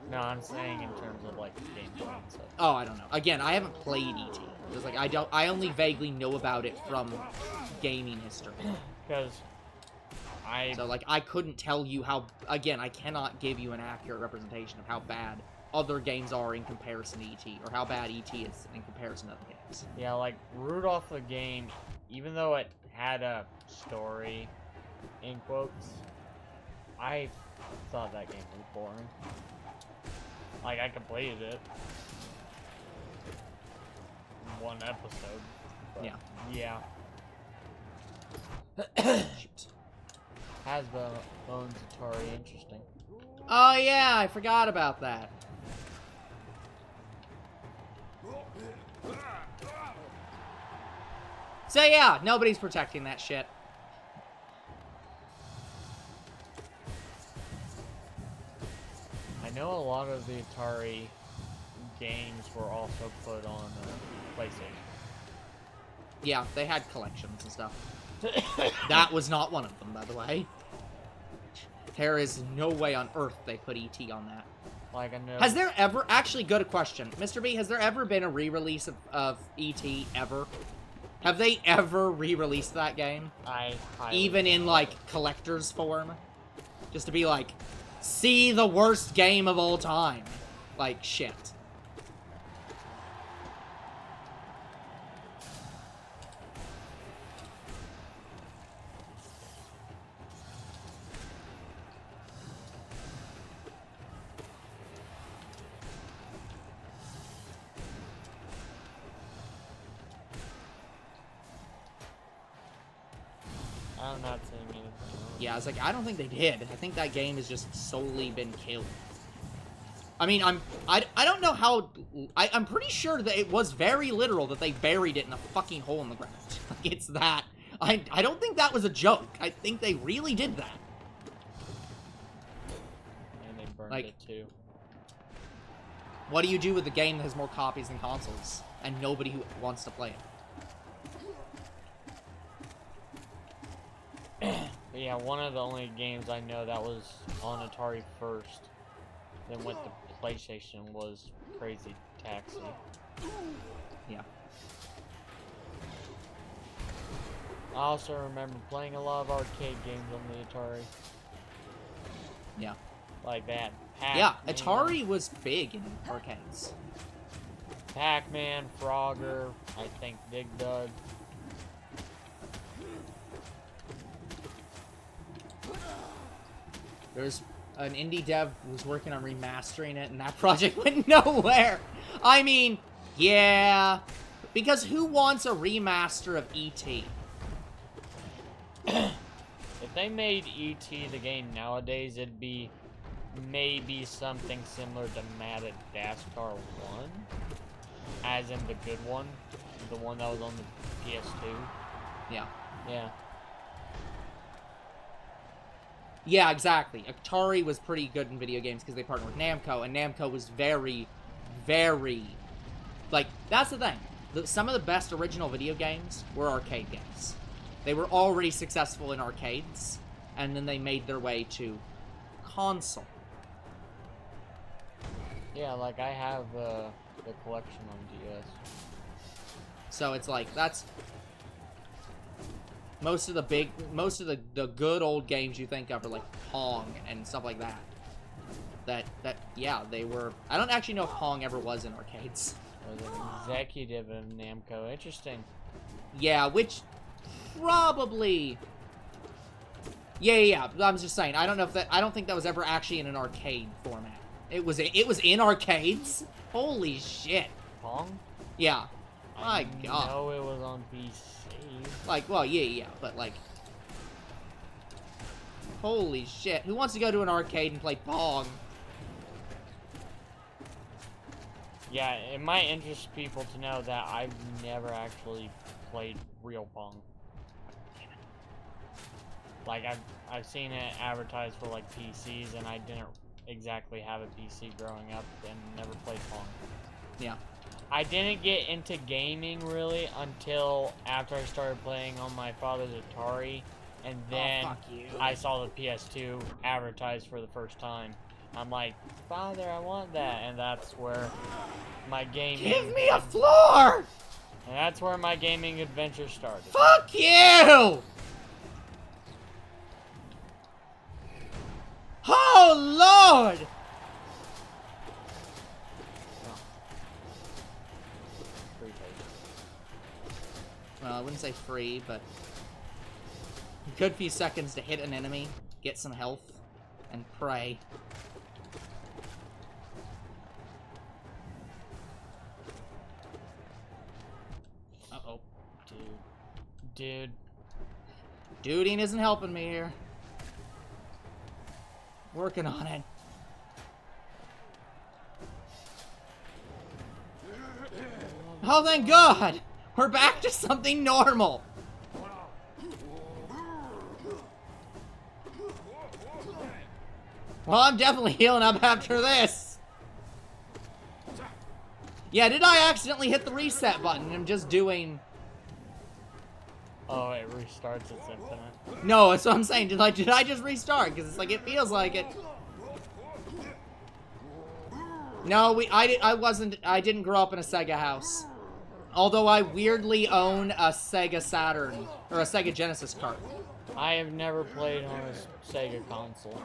No, I'm saying in terms of like gameplay and stuff.
Oh, I don't know. Again, I haven't played E.T. Just like I only vaguely know about it from gaming history.
Because
So like I couldn't tell you how. Again, I cannot give you an accurate representation of how bad other games are in comparison to E.T. or how bad E.T. is in comparison to other games.
Yeah, like Rudolph the game, even though it had a story, in quotes, I thought that game was boring. Like, I completed it. One episode. But
Yeah. Shoot.
Hasbro owns Atari, interesting.
Oh yeah, I forgot about that. So yeah, nobody's protecting that shit.
I know a lot of the Atari games were also put on PlayStation.
Yeah, they had collections and stuff. That was not one of them, by the way. There is no way on earth they put E.T. on that.
Like, I know...
Has there ever... Actually, good question. Mr. B, has there ever been a re-release of E.T. ever? Have they ever re-released that game? Even in, like, collector's form? Just to be like, see the worst game of all time. Like, shit.
I'm not saying anything.
Yeah, I was like, I don't think they did. I think that game has just solely been killed. I mean, I don't know how... I'm pretty sure that it was very literal that they buried it in a fucking hole in the ground. Like, it's that... I don't think that was a joke. I think they really did that.
And they burned
Like,
it too.
What do you do with a game that has more copies than consoles? And nobody who wants to play it?
But yeah, one of the only games I know that was on Atari first, then went to PlayStation, was Crazy Taxi.
Yeah.
I also remember playing a lot of arcade games on the Atari.
Yeah.
Like that.
Yeah, Atari was big in arcades.
Pac-Man, Frogger, I think Dig Dug.
There's an indie dev who was working on remastering it, and that project went nowhere. I mean, yeah, because who wants a remaster of E.T.?
If they made E.T. the game nowadays, it'd be maybe something similar to Madagascar 1, as in the good one, the one that was on the PS2.
Yeah.
Yeah.
Yeah, exactly. Atari was pretty good in video games because they partnered with Namco, and Namco was very, very... Like, that's the thing. Some of the best original video games were arcade games. They were already successful in arcades, and then they made their way to console.
Yeah, like I have the collection on DS.
So it's like, that's... Most of the good old games you think of are like Pong and stuff like that. That yeah, they were... I don't actually know if Pong ever was in arcades.
Was an executive of Namco. Interesting.
Yeah, which probably... Yeah. I was just saying, I don't think that was ever actually in an arcade format. It was in arcades? Holy shit.
Pong?
Yeah. My God.
I know it was on PC.
Like, well, yeah, but like... Holy shit. Who wants to go to an arcade and play Pong?
Yeah, it might interest people to know that I've never actually played real Pong. Like, I've seen it advertised for, like, PCs, and exactly have a PC growing up and never played Pong.
Yeah.
I didn't get into gaming really until after I started playing on my father's Atari, and then
fuck you.
I saw the PS2 advertised for the first time. I'm like, Father, I want that, and that's where my gaming.
Give me a floor!
And that's where my gaming adventure started.
Fuck you! Oh Lord! Well, I wouldn't say free, but a good few seconds to hit an enemy, get some health, and pray. Uh-oh.
Dude.
Duding isn't helping me here. Working on it. Oh, thank God! We're back to something normal! Well, I'm definitely healing up after this! Yeah, did I accidentally hit the reset button? I'm just doing...
Oh, it restarts its infinite.
No, that's what I'm saying. Did I just restart? Because it's like, it feels like it. No, I didn't grow up in a Sega house. Although I weirdly own a Sega Saturn, or a Sega Genesis cart.
I have never played on a Sega console.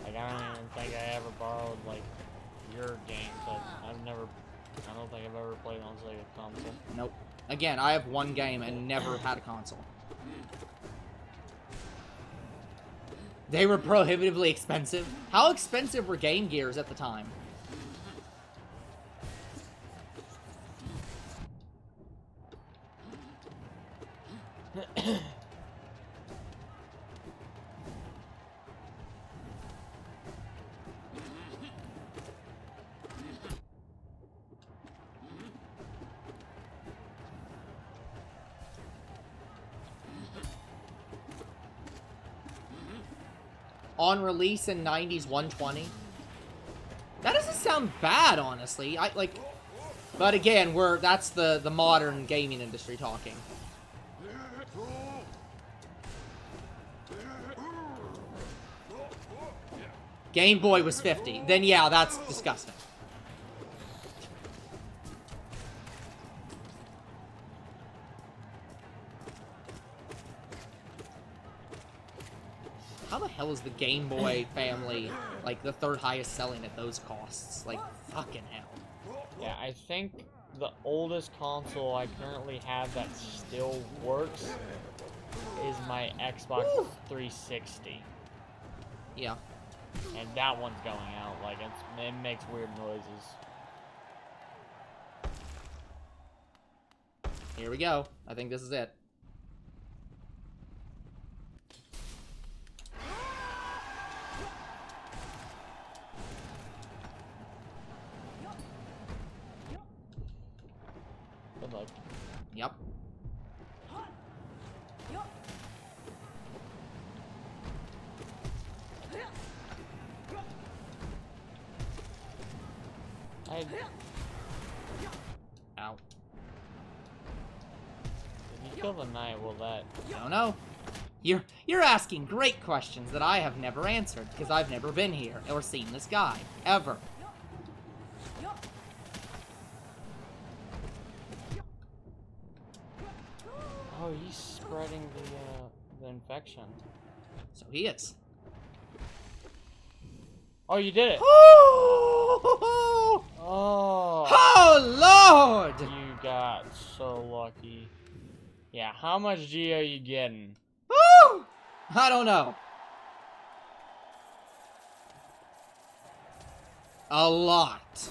Like, I don't even think I ever borrowed, like, your games. I don't think I've ever played on Sega console.
Nope. Again, I have one game and never had a console. They were prohibitively expensive. How expensive were Game Gears at the time? On release in 90s 120. That doesn't sound bad, honestly. But again, that's the modern gaming industry talking. Game Boy was 50. Then yeah, that's disgusting. How the hell is the Game Boy family, like, the third highest selling at those costs? Like, fucking hell.
Yeah, I think the oldest console I currently have that still works is my Xbox 360.
Yeah.
And that one's going out. Like, it makes weird noises.
Here we go. I think this is it.
Good luck.
Yep. Ow.
If you kill the knight, will that...
I don't know. You're asking great questions that I have never answered, because I've never been here or seen this guy. Ever.
Oh, he's spreading the infection.
So he is.
Oh, you did it!
Oh! Oh, Lord!
You got so lucky. Yeah, how much G are you getting?
Woo! I don't know. A lot.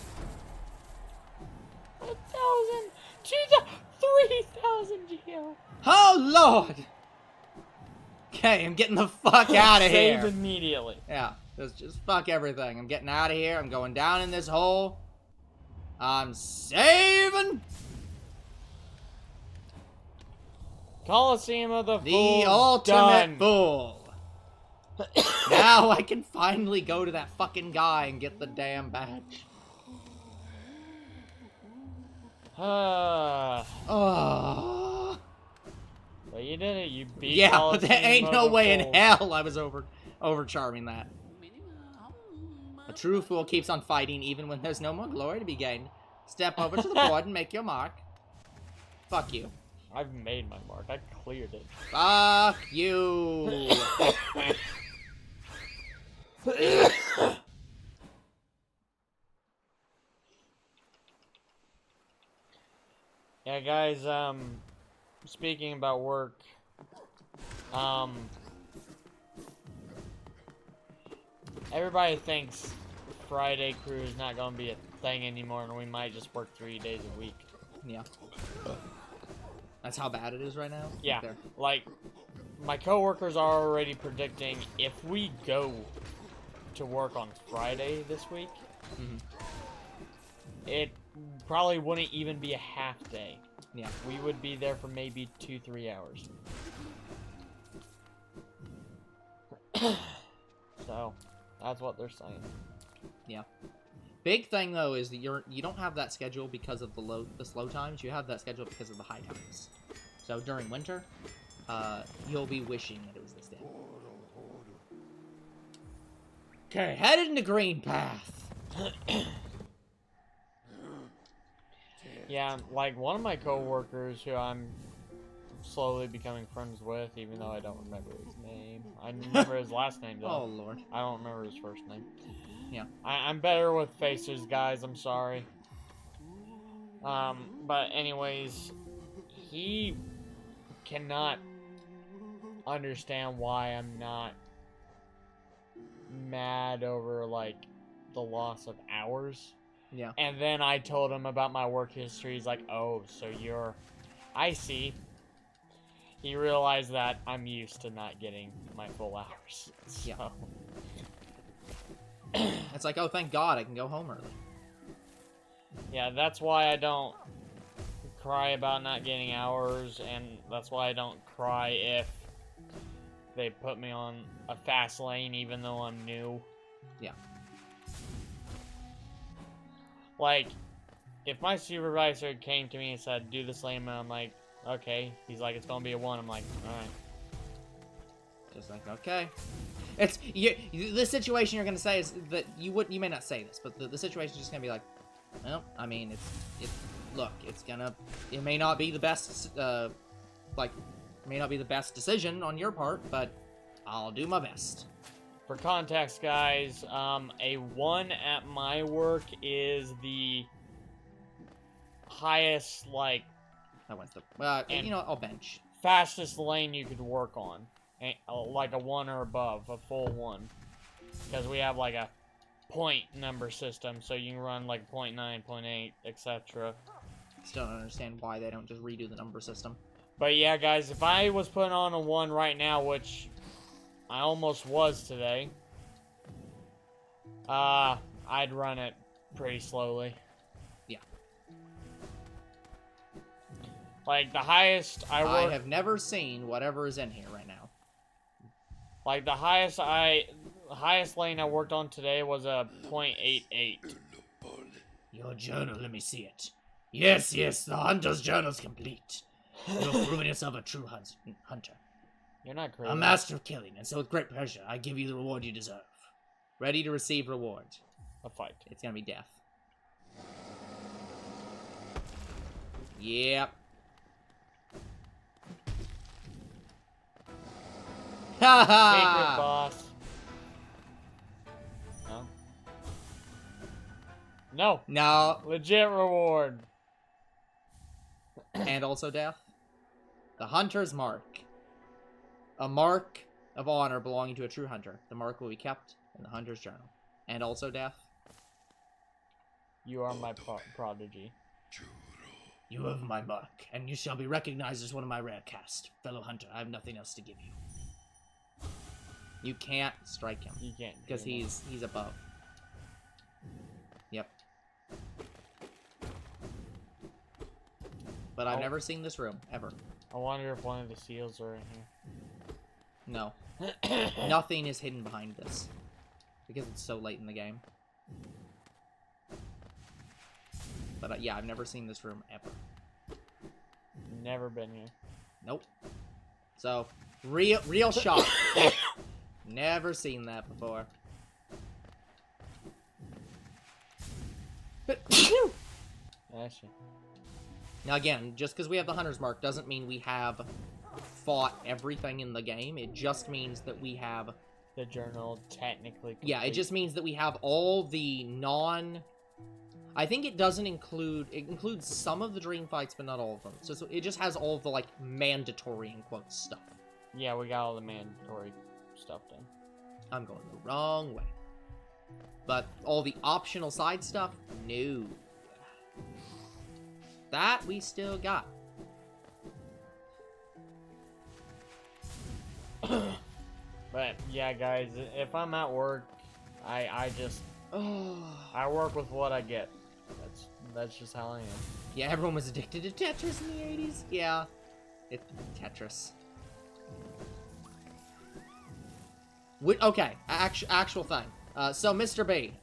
1,000, 2,000, 3,000 GO.
Oh, Lord! Okay, I'm getting the fuck out of here.
Save immediately.
Yeah, just fuck everything. I'm getting out of here. I'm going down in this hole. I'm saving.
Coliseum of the
The
Fools.
ultimate
Done.
fool. Now I can finally go to that fucking guy and get the damn badge. Oh.
But you did it. You beat
Yeah, but
Coliseum
there ain't
of
no
the
way in
Fools.
hell I was overcharming that. A true fool keeps on fighting even when there's no more glory to be gained. Step over to the board and make your mark. Fuck you.
I've made my mark. I cleared it.
Fuck you.
Yeah, guys, speaking about work, everybody thinks Friday crew is not going to be a thing anymore, and we might just work 3 days a week.
Yeah. That's how bad it is right now?
Yeah,
Okay.
like, my coworkers are already predicting if we go to work on Friday this week, it probably wouldn't even be a half day.
Yeah.
We would be there for maybe 2-3 hours. So, that's what they're saying.
Yeah. Big thing though is that you don't have that schedule because of the slow times. You have that schedule because of the high times. So during winter, you'll be wishing that it was this day. Okay, headed into Green Path.
Yeah, like one of my coworkers who I'm slowly becoming friends with, even though I don't remember his name. I remember his last name though.
Oh lord.
I don't remember his first name.
Yeah.
I'm better with faces, guys. I'm sorry. But anyways, he cannot understand why I'm not mad over like the loss of hours.
Yeah.
And then I told him about my work history. He's like, "Oh, so I see." He realized that I'm used to not getting my full hours. So.
Yeah. It's like, oh, thank God I can go home early.
Yeah, that's why I don't cry about not getting hours, and that's why I don't cry if they put me on a fast lane even though I'm new.
Yeah.
Like, if my supervisor came to me and said, do this lane, and I'm like, okay. He's like, it's gonna be a 1. I'm like, alright.
Just like, okay. It's the situation you're gonna say is that you may not say this, but the situation is just gonna be like, well, I mean, look, it may not be the best, may not be the best decision on your part, but I'll do my best.
For context, guys, a 1 at my work is the highest, like,
That one's the, you know, I'll bench.
fastest lane you could work on. Like a 1 or above, a full 1. Because we have like a point number system, so you can run like 0.9, 0.8, etc.
Still don't understand why they don't just redo the number system.
But yeah, guys, if I was putting on a 1 right now, which I almost was today, I'd run it pretty slowly.
Yeah.
Like the highest I
have never seen whatever is in here right now.
Like the highest lane I worked on today was a 0.88.
Your journal, let me see it. Yes, the hunter's journal's complete. You have proven yourself a true hunter.
You're not crazy.
A master of killing, and so with great pleasure, I give you the reward you deserve. Ready to receive reward.
A fight.
It's gonna be death. Yep. Ha
Secret boss. No. No.
No.
Legit reward.
And also death. The hunter's mark. A mark of honor belonging to a true hunter. The mark will be kept in the hunter's journal. And also death.
You are my prodigy.
You have my mark, and you shall be recognized as one of my rare caste. Fellow hunter, I have nothing else to give you. You can't strike him.
You can't.
Because he's above. Yep. But I've never seen this room, ever.
I wonder if one of the seals are in here.
No. Nothing is hidden behind this. Because it's so late in the game. But yeah, I've never seen this room ever.
Never been here.
Nope. So, real shock. Never seen that before.
Actually.
Now again, just because we have the Hunter's Mark doesn't mean we have fought everything in the game. It just means that we have...
The journal technically complete.
Yeah, it just means that we have all the non... I think it doesn't include... It includes some of the dream fights, but not all of them. So it just has all of the, like, mandatory, in quotes, stuff.
Yeah, we got all the mandatory stuff done.
I'm going the wrong way. But all the optional side stuff, no. That we still got.
But yeah, guys, if I'm at work, I just I work with what I get. That's just how I am.
Yeah, everyone was addicted to Tetris in the 80s. Yeah, it's Tetris. Okay, actual thing. So Mr. B,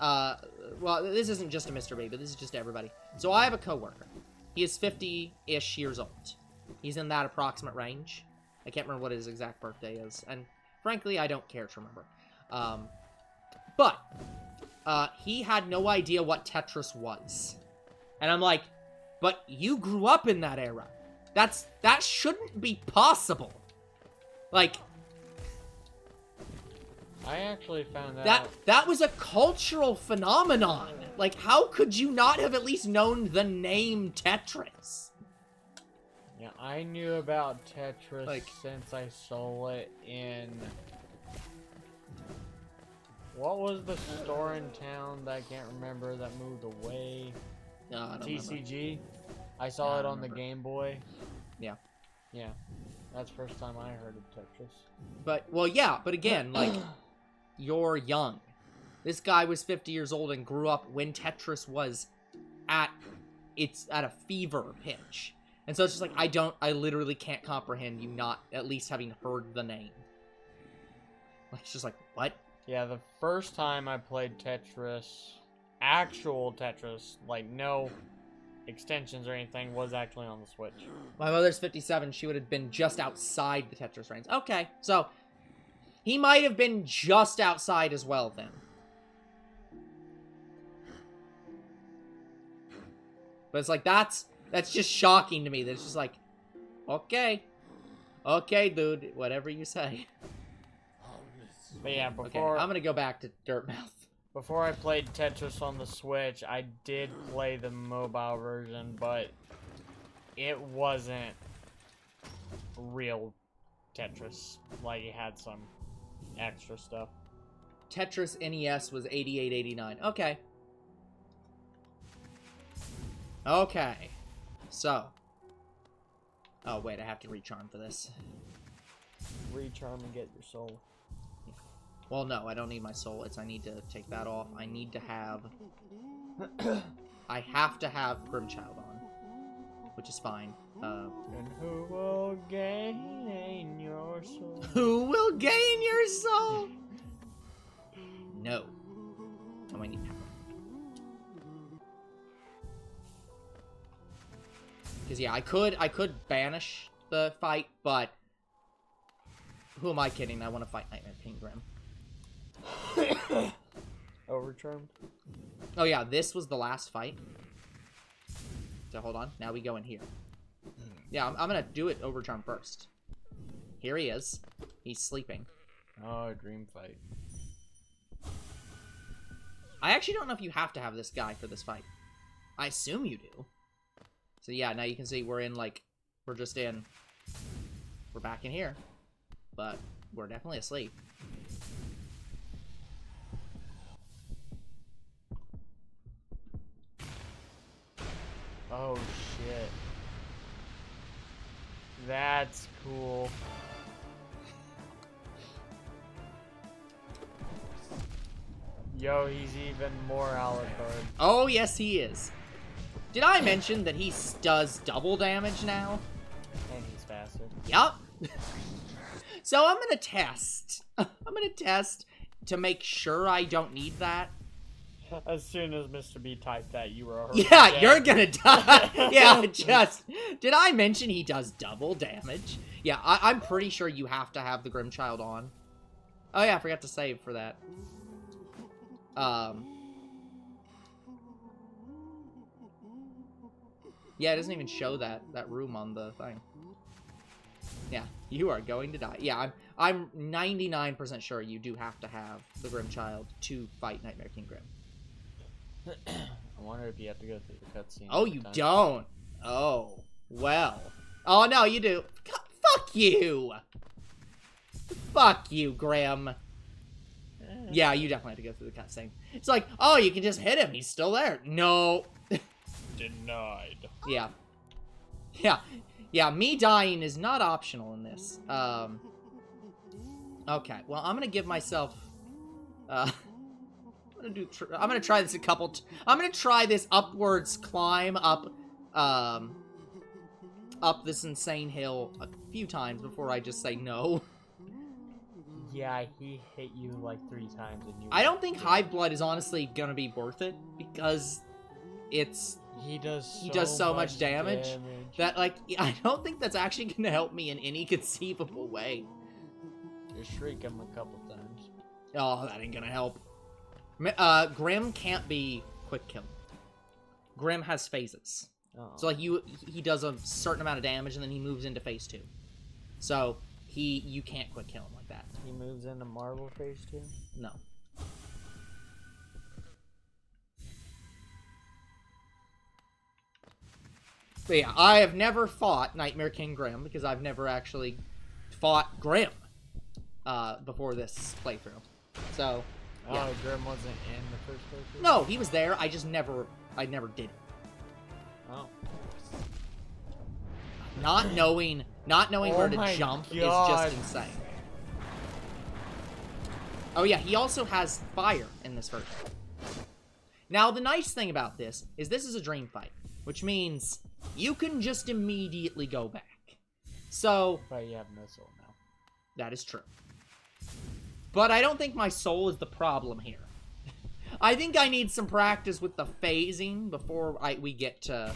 well, this isn't just a Mr. B, but this is just everybody. So I have a coworker. He is 50-ish years old. He's in that approximate range. I can't remember what his exact birthday is, and frankly, I don't care to remember. But he had no idea what Tetris was. And I'm like, but you grew up in that era. That shouldn't be possible. Like...
I actually found out...
That was a cultural phenomenon. Like, how could you not have at least known the name Tetris?
Yeah, I knew about Tetris since I saw it in... What was the store in town that I can't remember that moved away?
No, I don't
TCG?
remember.
I saw it on the Game Boy.
Yeah.
Yeah. That's the first time I heard of Tetris.
But, well, yeah, but again, like... You're young. This guy was 50 years old and grew up when Tetris was at a fever pitch. And so it's just like, I literally can't comprehend you not at least having heard the name. Like, it's just like, what?
Yeah, the first time I played Tetris, actual Tetris, like no extensions or anything, was actually on the Switch.
My mother's 57, she would have been just outside the Tetris range. Okay, so... He might have been just outside as well, then. But it's like, that's just shocking to me. That's just like, okay. Okay, dude, whatever you say.
But yeah,
Okay, I'm gonna go back to Dirtmouth.
Before I played Tetris on the Switch, I did play the mobile version, but it wasn't real Tetris. Like, it had some extra stuff.
Tetris NES was 88-89. Okay. Okay. So. Oh, wait, I have to recharm for this.
Recharm and get your soul.
Well, no, I don't need my soul. I need to take that off. I need to have... I have to have Grimchild on. Which is fine.
And who will gain your soul?
Who will gain your soul? No. Oh, I need power. Because yeah, I could banish the fight, but who am I kidding? I want to fight Nightmare King Grim.
Overcharmed?
Oh yeah, this was the last fight. So hold on. Now we go in here. Yeah, I'm gonna do it Overcharm first. Here he is. He's sleeping.
Oh, dream fight.
I actually don't know if you have to have this guy for this fight. I assume you do. So yeah, now you can see we're in, like, we're back in here. But we're definitely asleep.
Oh, shit. That's cool. Yo, he's even more Alucard.
Oh, yes, he is. Did I mention that he does double damage now?
And he's faster.
Yup. So I'm gonna test. I'm gonna test to make sure I don't need that.
As soon as Mr. B typed that, you were already
Yeah,
dead.
you're gonna die. Yeah, just... Did I mention he does double damage? Yeah, I'm pretty sure you have to have the Grimchild on. Oh yeah, I forgot to save for that. Yeah, it doesn't even show that room on the thing. Yeah, you are going to die. Yeah, I'm 99% sure you do have to have the Grimchild to fight Nightmare King Grim.
I wonder if you have to go through the cutscene.
Oh, you don't? Oh, well. Oh, no, you do. Fuck you! Fuck you, Grim. Yeah, you definitely have to go through the cutscene. It's like, oh, you can just hit him. He's still there. No.
Denied.
Yeah. Yeah. Yeah, me dying is not optional in this. Okay, well, I'm gonna give myself... I'm gonna try this I'm gonna try this upwards climb up, up this insane hill a few times before I just say no.
Yeah, he hit you like 3 times and you...
I don't think Hive Blood is honestly gonna be worth it, because it's...
He does
so much damage that, like, I don't think that's actually gonna help me in any conceivable way.
You shriek him a couple times.
Oh, that ain't gonna help. Grim can't be quick kill. Grim has phases.
Oh.
So, like, he does a certain amount of damage, and then he moves into phase 2. So, you can't quick kill him like that.
He moves into Marvel phase 2?
No. But yeah, I have never fought Nightmare King Grim, because I've never actually fought Grim before this playthrough. So, yeah.
Oh, Grim wasn't in the first playthrough?
No, he was there, I never did it.
Oh.
Not knowing where to jump is just insane. Oh yeah, he also has fire in this version. Now, the nice thing about this is a dream fight, which means you can just immediately go back. So...
But you have no soul now.
That is true. But I don't think my soul is the problem here. I think I need some practice with the phasing before we get to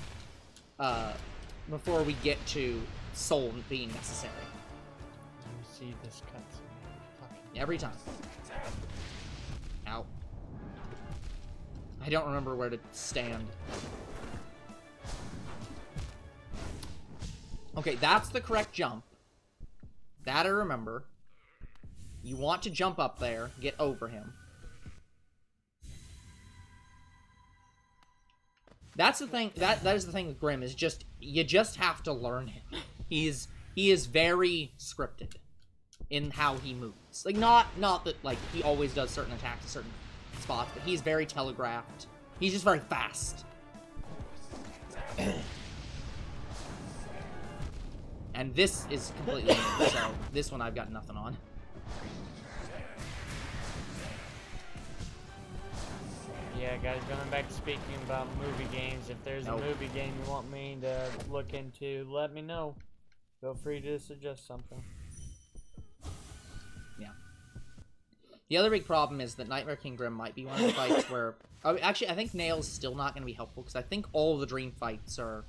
soul being necessary.
You see this cutscene
every time. Ow. I don't remember where to stand. Okay, that's the correct jump. That I remember. You want to jump up there, get over him. That's the thing, that is the thing with Grim, is just, you just have to learn him. He is very scripted in how he moves. Like, not that, like, he always does certain attacks at certain spots, but he's very telegraphed. He's just very fast. And this is completely new, so this one I've got nothing on.
Yeah, guys, going back to speaking about movie games, if there's a movie game you want me to look into, let me know. Feel free to suggest something.
Yeah. The other big problem is that Nightmare King Grim might be one of the fights where... Oh, actually, I think Nail's still not going to be helpful, because I think all the dream fights are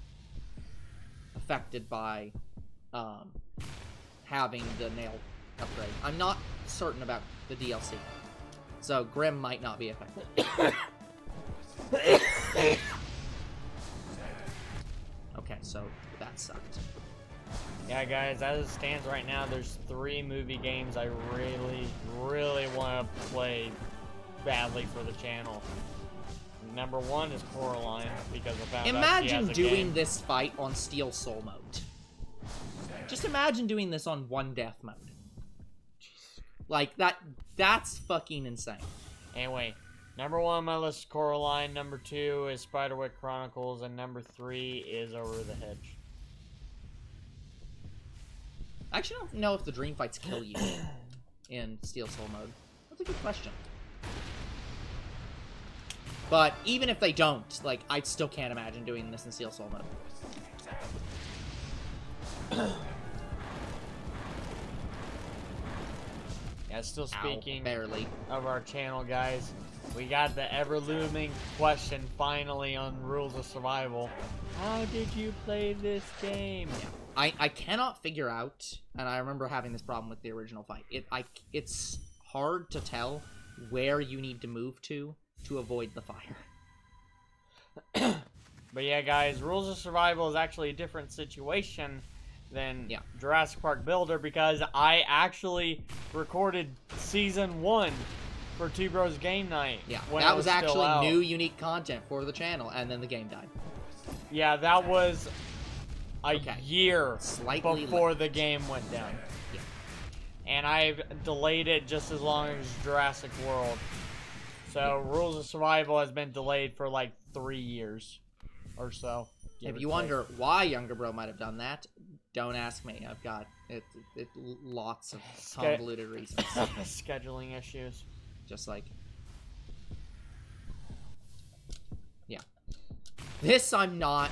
affected by having the Nail upgrade. I'm not certain about the DLC. So, Grim might not be affected. Okay, so that sucked.
Yeah, guys, as it stands right now, there's 3 movie games I really, really want to play badly for the channel. Number 1 is Coraline, because I found out she has
Imagine
a
doing
game.
this fight on Steel Soul mode. Just imagine doing this on 1 death mode. Like, that's fucking insane.
Anyway, number 1 on my list is Coraline, number 2 is Spiderwick Chronicles, and number 3 is Over the Hedge.
I actually don't know if the dream fights kill you in Steel Soul mode. That's a good question. But even if they don't, like, I still can't imagine doing this in Steel Soul mode.
Yeah, still speaking
barely.
of our channel, guys. We got the ever-looming question finally on Rules of Survival. How did you play this game?
Yeah. I cannot figure out, and I remember having this problem with the original fight. It's hard to tell where you need to move to avoid the fire.
But yeah, guys, Rules of Survival is actually a different situation than Jurassic Park Builder, because I actually recorded Season 1 for Two Bros Game Night.
Yeah,
when
that
it
was
still
actually
out.
new, unique content for the channel, and then the game died.
Yeah, that was a year
Slightly
before
late.
the game went down.
Yeah.
And I've delayed it just as long as Jurassic World. So Rules of Survival has been delayed for like 3 years or so.
If you wonder why Younger Bro might have done that, don't ask me. I've got lots of convoluted reasons.
Scheduling issues.
Just like... Yeah. This I'm not...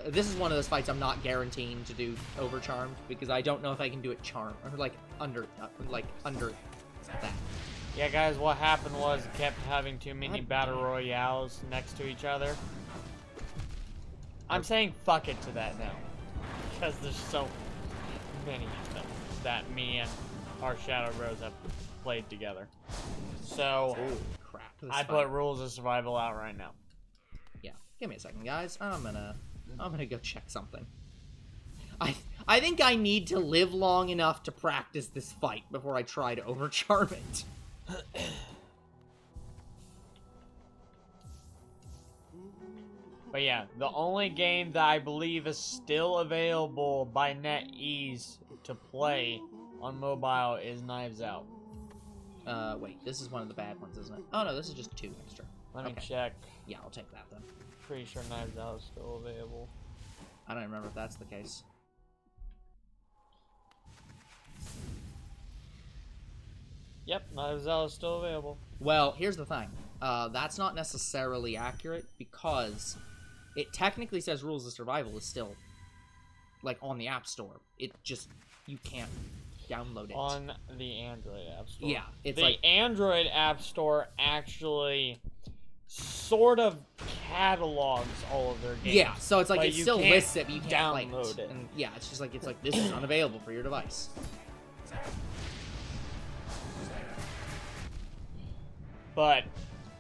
this is one of those fights I'm not guaranteeing to do Overcharmed, because I don't know if I can do it charmed, or like under that.
Yeah, guys, what happened was it kept having too many battle royales next to each other. I'm saying fuck it to that now, because there's so many of them that me and our Shadow Bros have played together. So,
oh, crap.
I put Rules of Survival out right now.
Yeah, give me a second, guys. I'm gonna go check something. I think I need to live long enough to practice this fight before I try to overcharm it.
But yeah, the only game that I believe is still available by NetEase to play on mobile is Knives Out.
Wait, this is one of the bad ones, isn't it? Oh no, this is just 2 extra.
Let me check.
Yeah, I'll take that then.
Pretty sure Knives Out is still available.
I don't remember if that's the case.
Yep, Knives Out is still available.
Well, here's the thing. That's not necessarily accurate, because it technically says Rules of Survival is still, like, on the App Store. It just, you can't download it.
On the Android App Store.
Yeah, it's
the Android App Store actually sort of catalogs all of their games.
Yeah, so it's like
but
it
you
still
can't
lists it, but you can't
download
play
it.
And yeah, it's just like, this is unavailable for your device.
But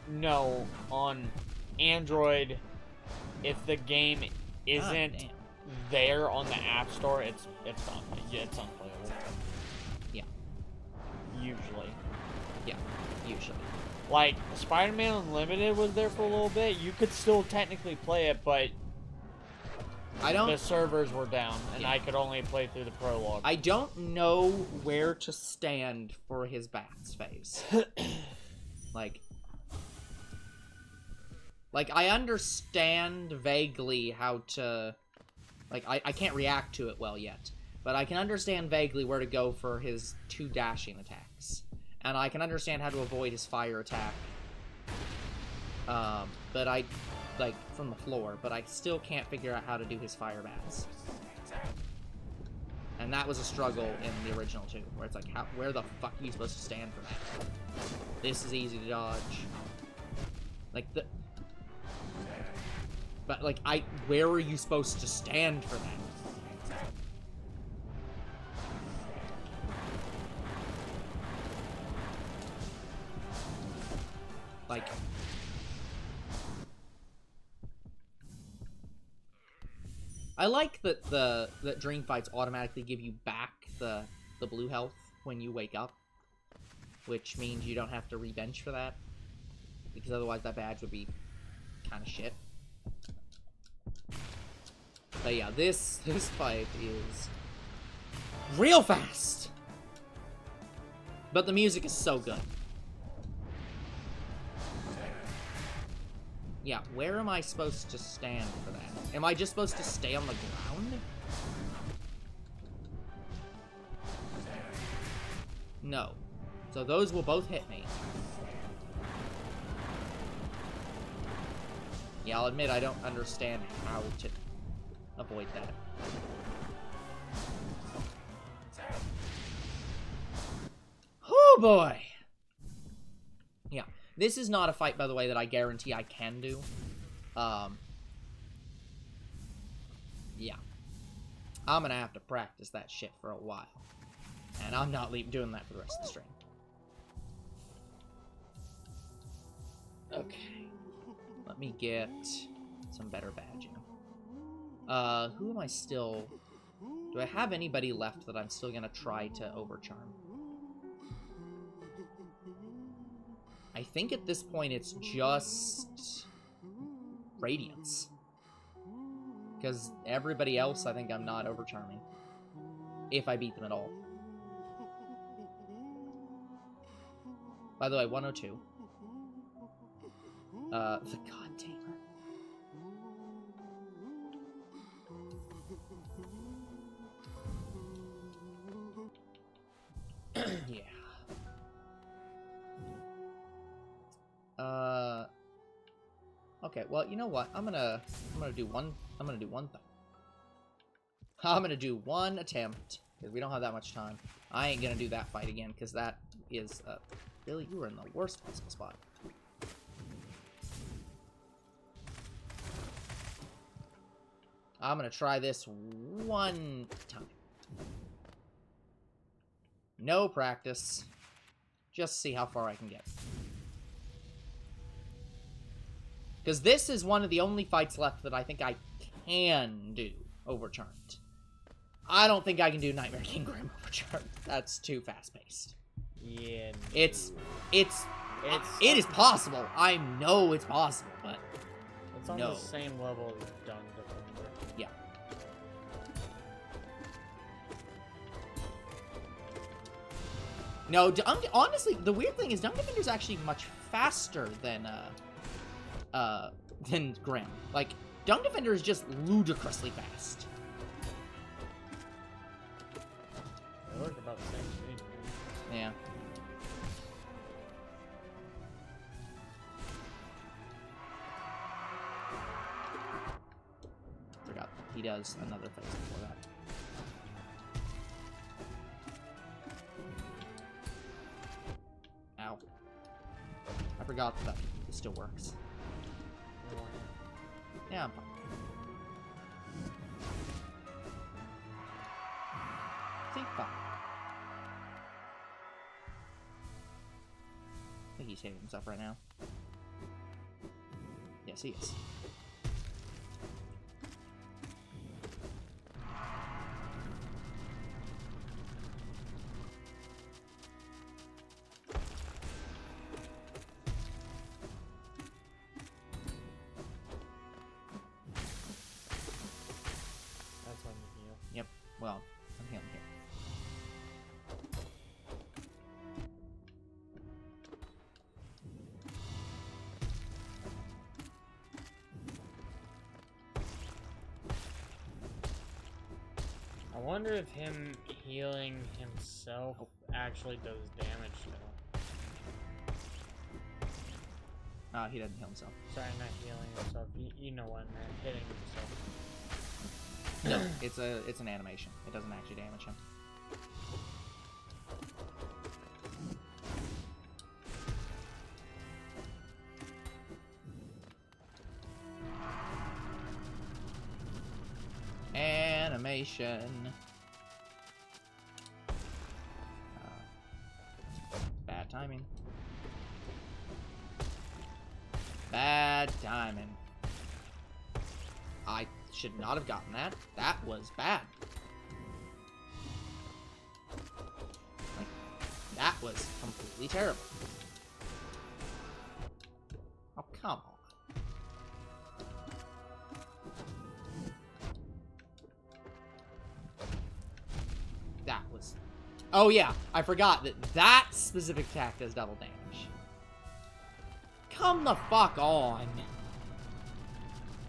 no, on Android, if the game isn't there on the App Store, it's unplayable.
Yeah.
Usually.
Yeah, usually.
Like, Spider-Man Unlimited was there for a little bit. You could still technically play it, but the servers were down, and I could only play through the prologue.
I don't know where to stand for his bats phase. Like, I understand vaguely how to... Like, I can't react to it well yet. But I can understand vaguely where to go for his 2 dashing attacks. And I can understand how to avoid his fire attack. But I... Like, from the floor. But I still can't figure out how to do his fire bats. And that was a struggle in the original, too. Where it's like, where the fuck are you supposed to stand for that? This is easy to dodge. Like, But, like, where are you supposed to stand for that? Like... I like that that Dream Fights automatically give you back the blue health when you wake up. Which means you don't have to re-bench for that. Because otherwise that badge would be kind of shit. But yeah, this fight is real fast. But the music is so good. Yeah, where am I supposed to stand for that? Am I just supposed to stay on the ground? No. So those will both hit me. Yeah, I'll admit I don't understand how to avoid that. Whew! Oh boy! Yeah. This is not a fight, by the way, that I guarantee I can do. Yeah. I'm gonna have to practice that shit for a while. And I'm not doing that for the rest of the stream. Okay. Let me get some better badging. Who am I still... Do I have anybody left that I'm still gonna try to overcharm? I think at this point it's just... Radiance. Because everybody else I think I'm not overcharming. If I beat them at all. By the way, 102. The God Tamer. Yeah. Okay, well, you know what? I'm gonna do one thing. I'm gonna do one attempt, because we don't have that much time. I ain't gonna do that fight again, because that is, Billy, you were in the worst possible spot. I'm gonna try this one time. No practice. Just see how far I can get. Because this is one of the only fights left that I think I can do Overcharmed. I don't think I can do Nightmare King Grim Overcharmed. That's too fast-paced.
Yeah. No.
It is possible. I know it's possible, but
it's on the same level as Dung Defender.
Yeah. No, honestly, the weird thing is Dung Defender's actually much faster than Grim. Like, Dung Defender is just ludicrously fast.
They work about the same speed.
Yeah. Forgot he does another phase before that. Ow. I forgot that it still works. Yeah, I'm fine. See, fine. I think he's hitting himself right now. Yes, he is. Yep, well, I'm healing here.
I wonder if him healing himself actually does damage though.
He doesn't heal himself.
Sorry, not healing himself. You know what I meant. Hitting himself.
No, it's an animation. It doesn't actually damage him. Animation. Bad timing. Bad timing. I should not have gotten that. That was bad. Like, that was completely terrible. Oh, come on. That was... Oh, yeah. I forgot that that specific attack does double damage. Come the fuck on.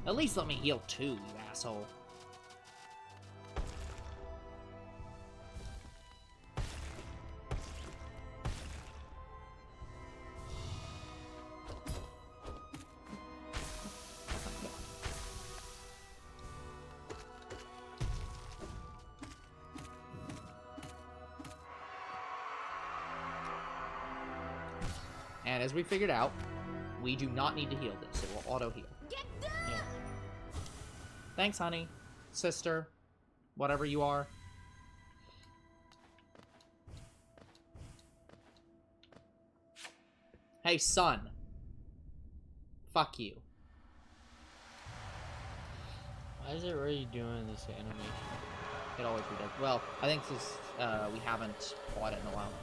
At least let me heal 2, you asshole. And as we figured out, we do not need to heal this. It will auto-heal.
Yeah.
Thanks, honey. Sister. Whatever you are. Hey, son. Fuck you.
Why is it really doing this animation?
It always does. Well, I think this we haven't fought it in a while.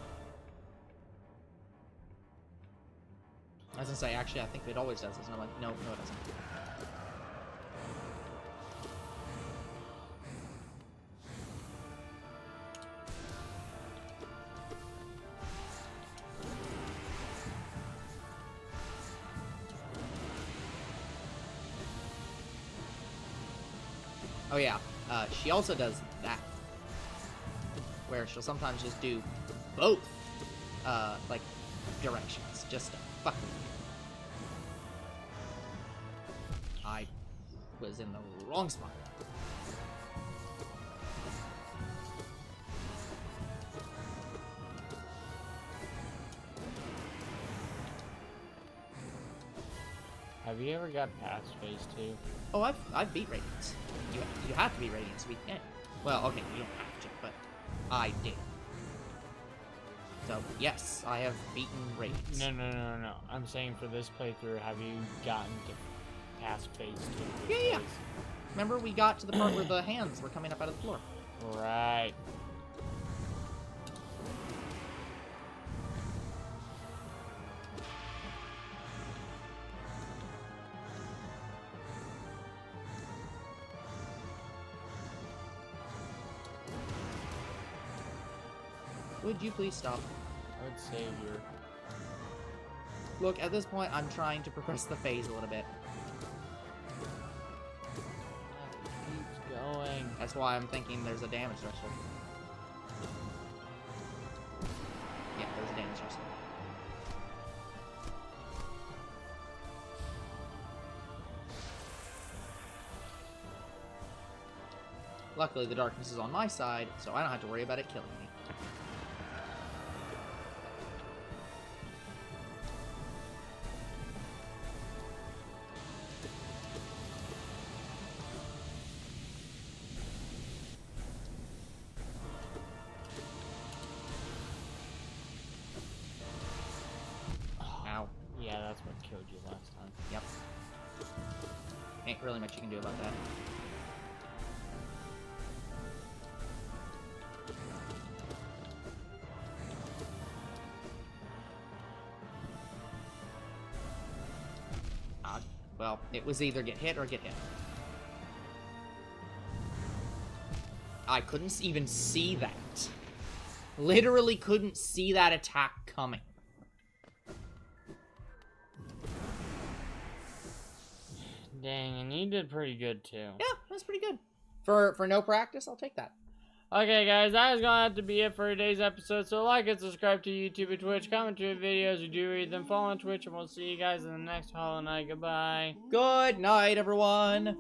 I was gonna say, actually, I think it always does this. And I'm like, no, it doesn't. Oh yeah, she also does that, where she'll sometimes just do both, like, directions, just to fuck with you. I was in the wrong spot.
Have you ever got past phase 2?
Oh, I've beat Radiance. You have to beat Radiance to beat the game. Well, okay, you don't have to, but I did. So, yes, I have beaten Radiance.
No. I'm saying for this playthrough, have you gotten to past phase 2?
Yeah. Remember, we got to the part where the hands were coming up out of the floor.
Right.
Would you please stop?
Good savior.
Look, at this point, I'm trying to progress the phase a little bit.
It keeps going.
That's why I'm thinking there's a damage threshold. Yeah, there's a damage threshold. Luckily, the darkness is on my side, so I don't have to worry about it killing me. Ow.
Yeah, that's what killed you last time.
Yep. Ain't really much you can do about that. Well, it was either get hit or get hit. I couldn't even see that. Literally couldn't see that attack coming.
Dang, and you did pretty good too.
Yeah, that's pretty good. For no practice, I'll take that.
Okay, guys, that is gonna have to be it for today's episode. So like and subscribe to YouTube and Twitch, comment to the videos, you do read them, follow on Twitch, and we'll see you guys in the next Hollow Knight. Goodbye.
Good night, everyone.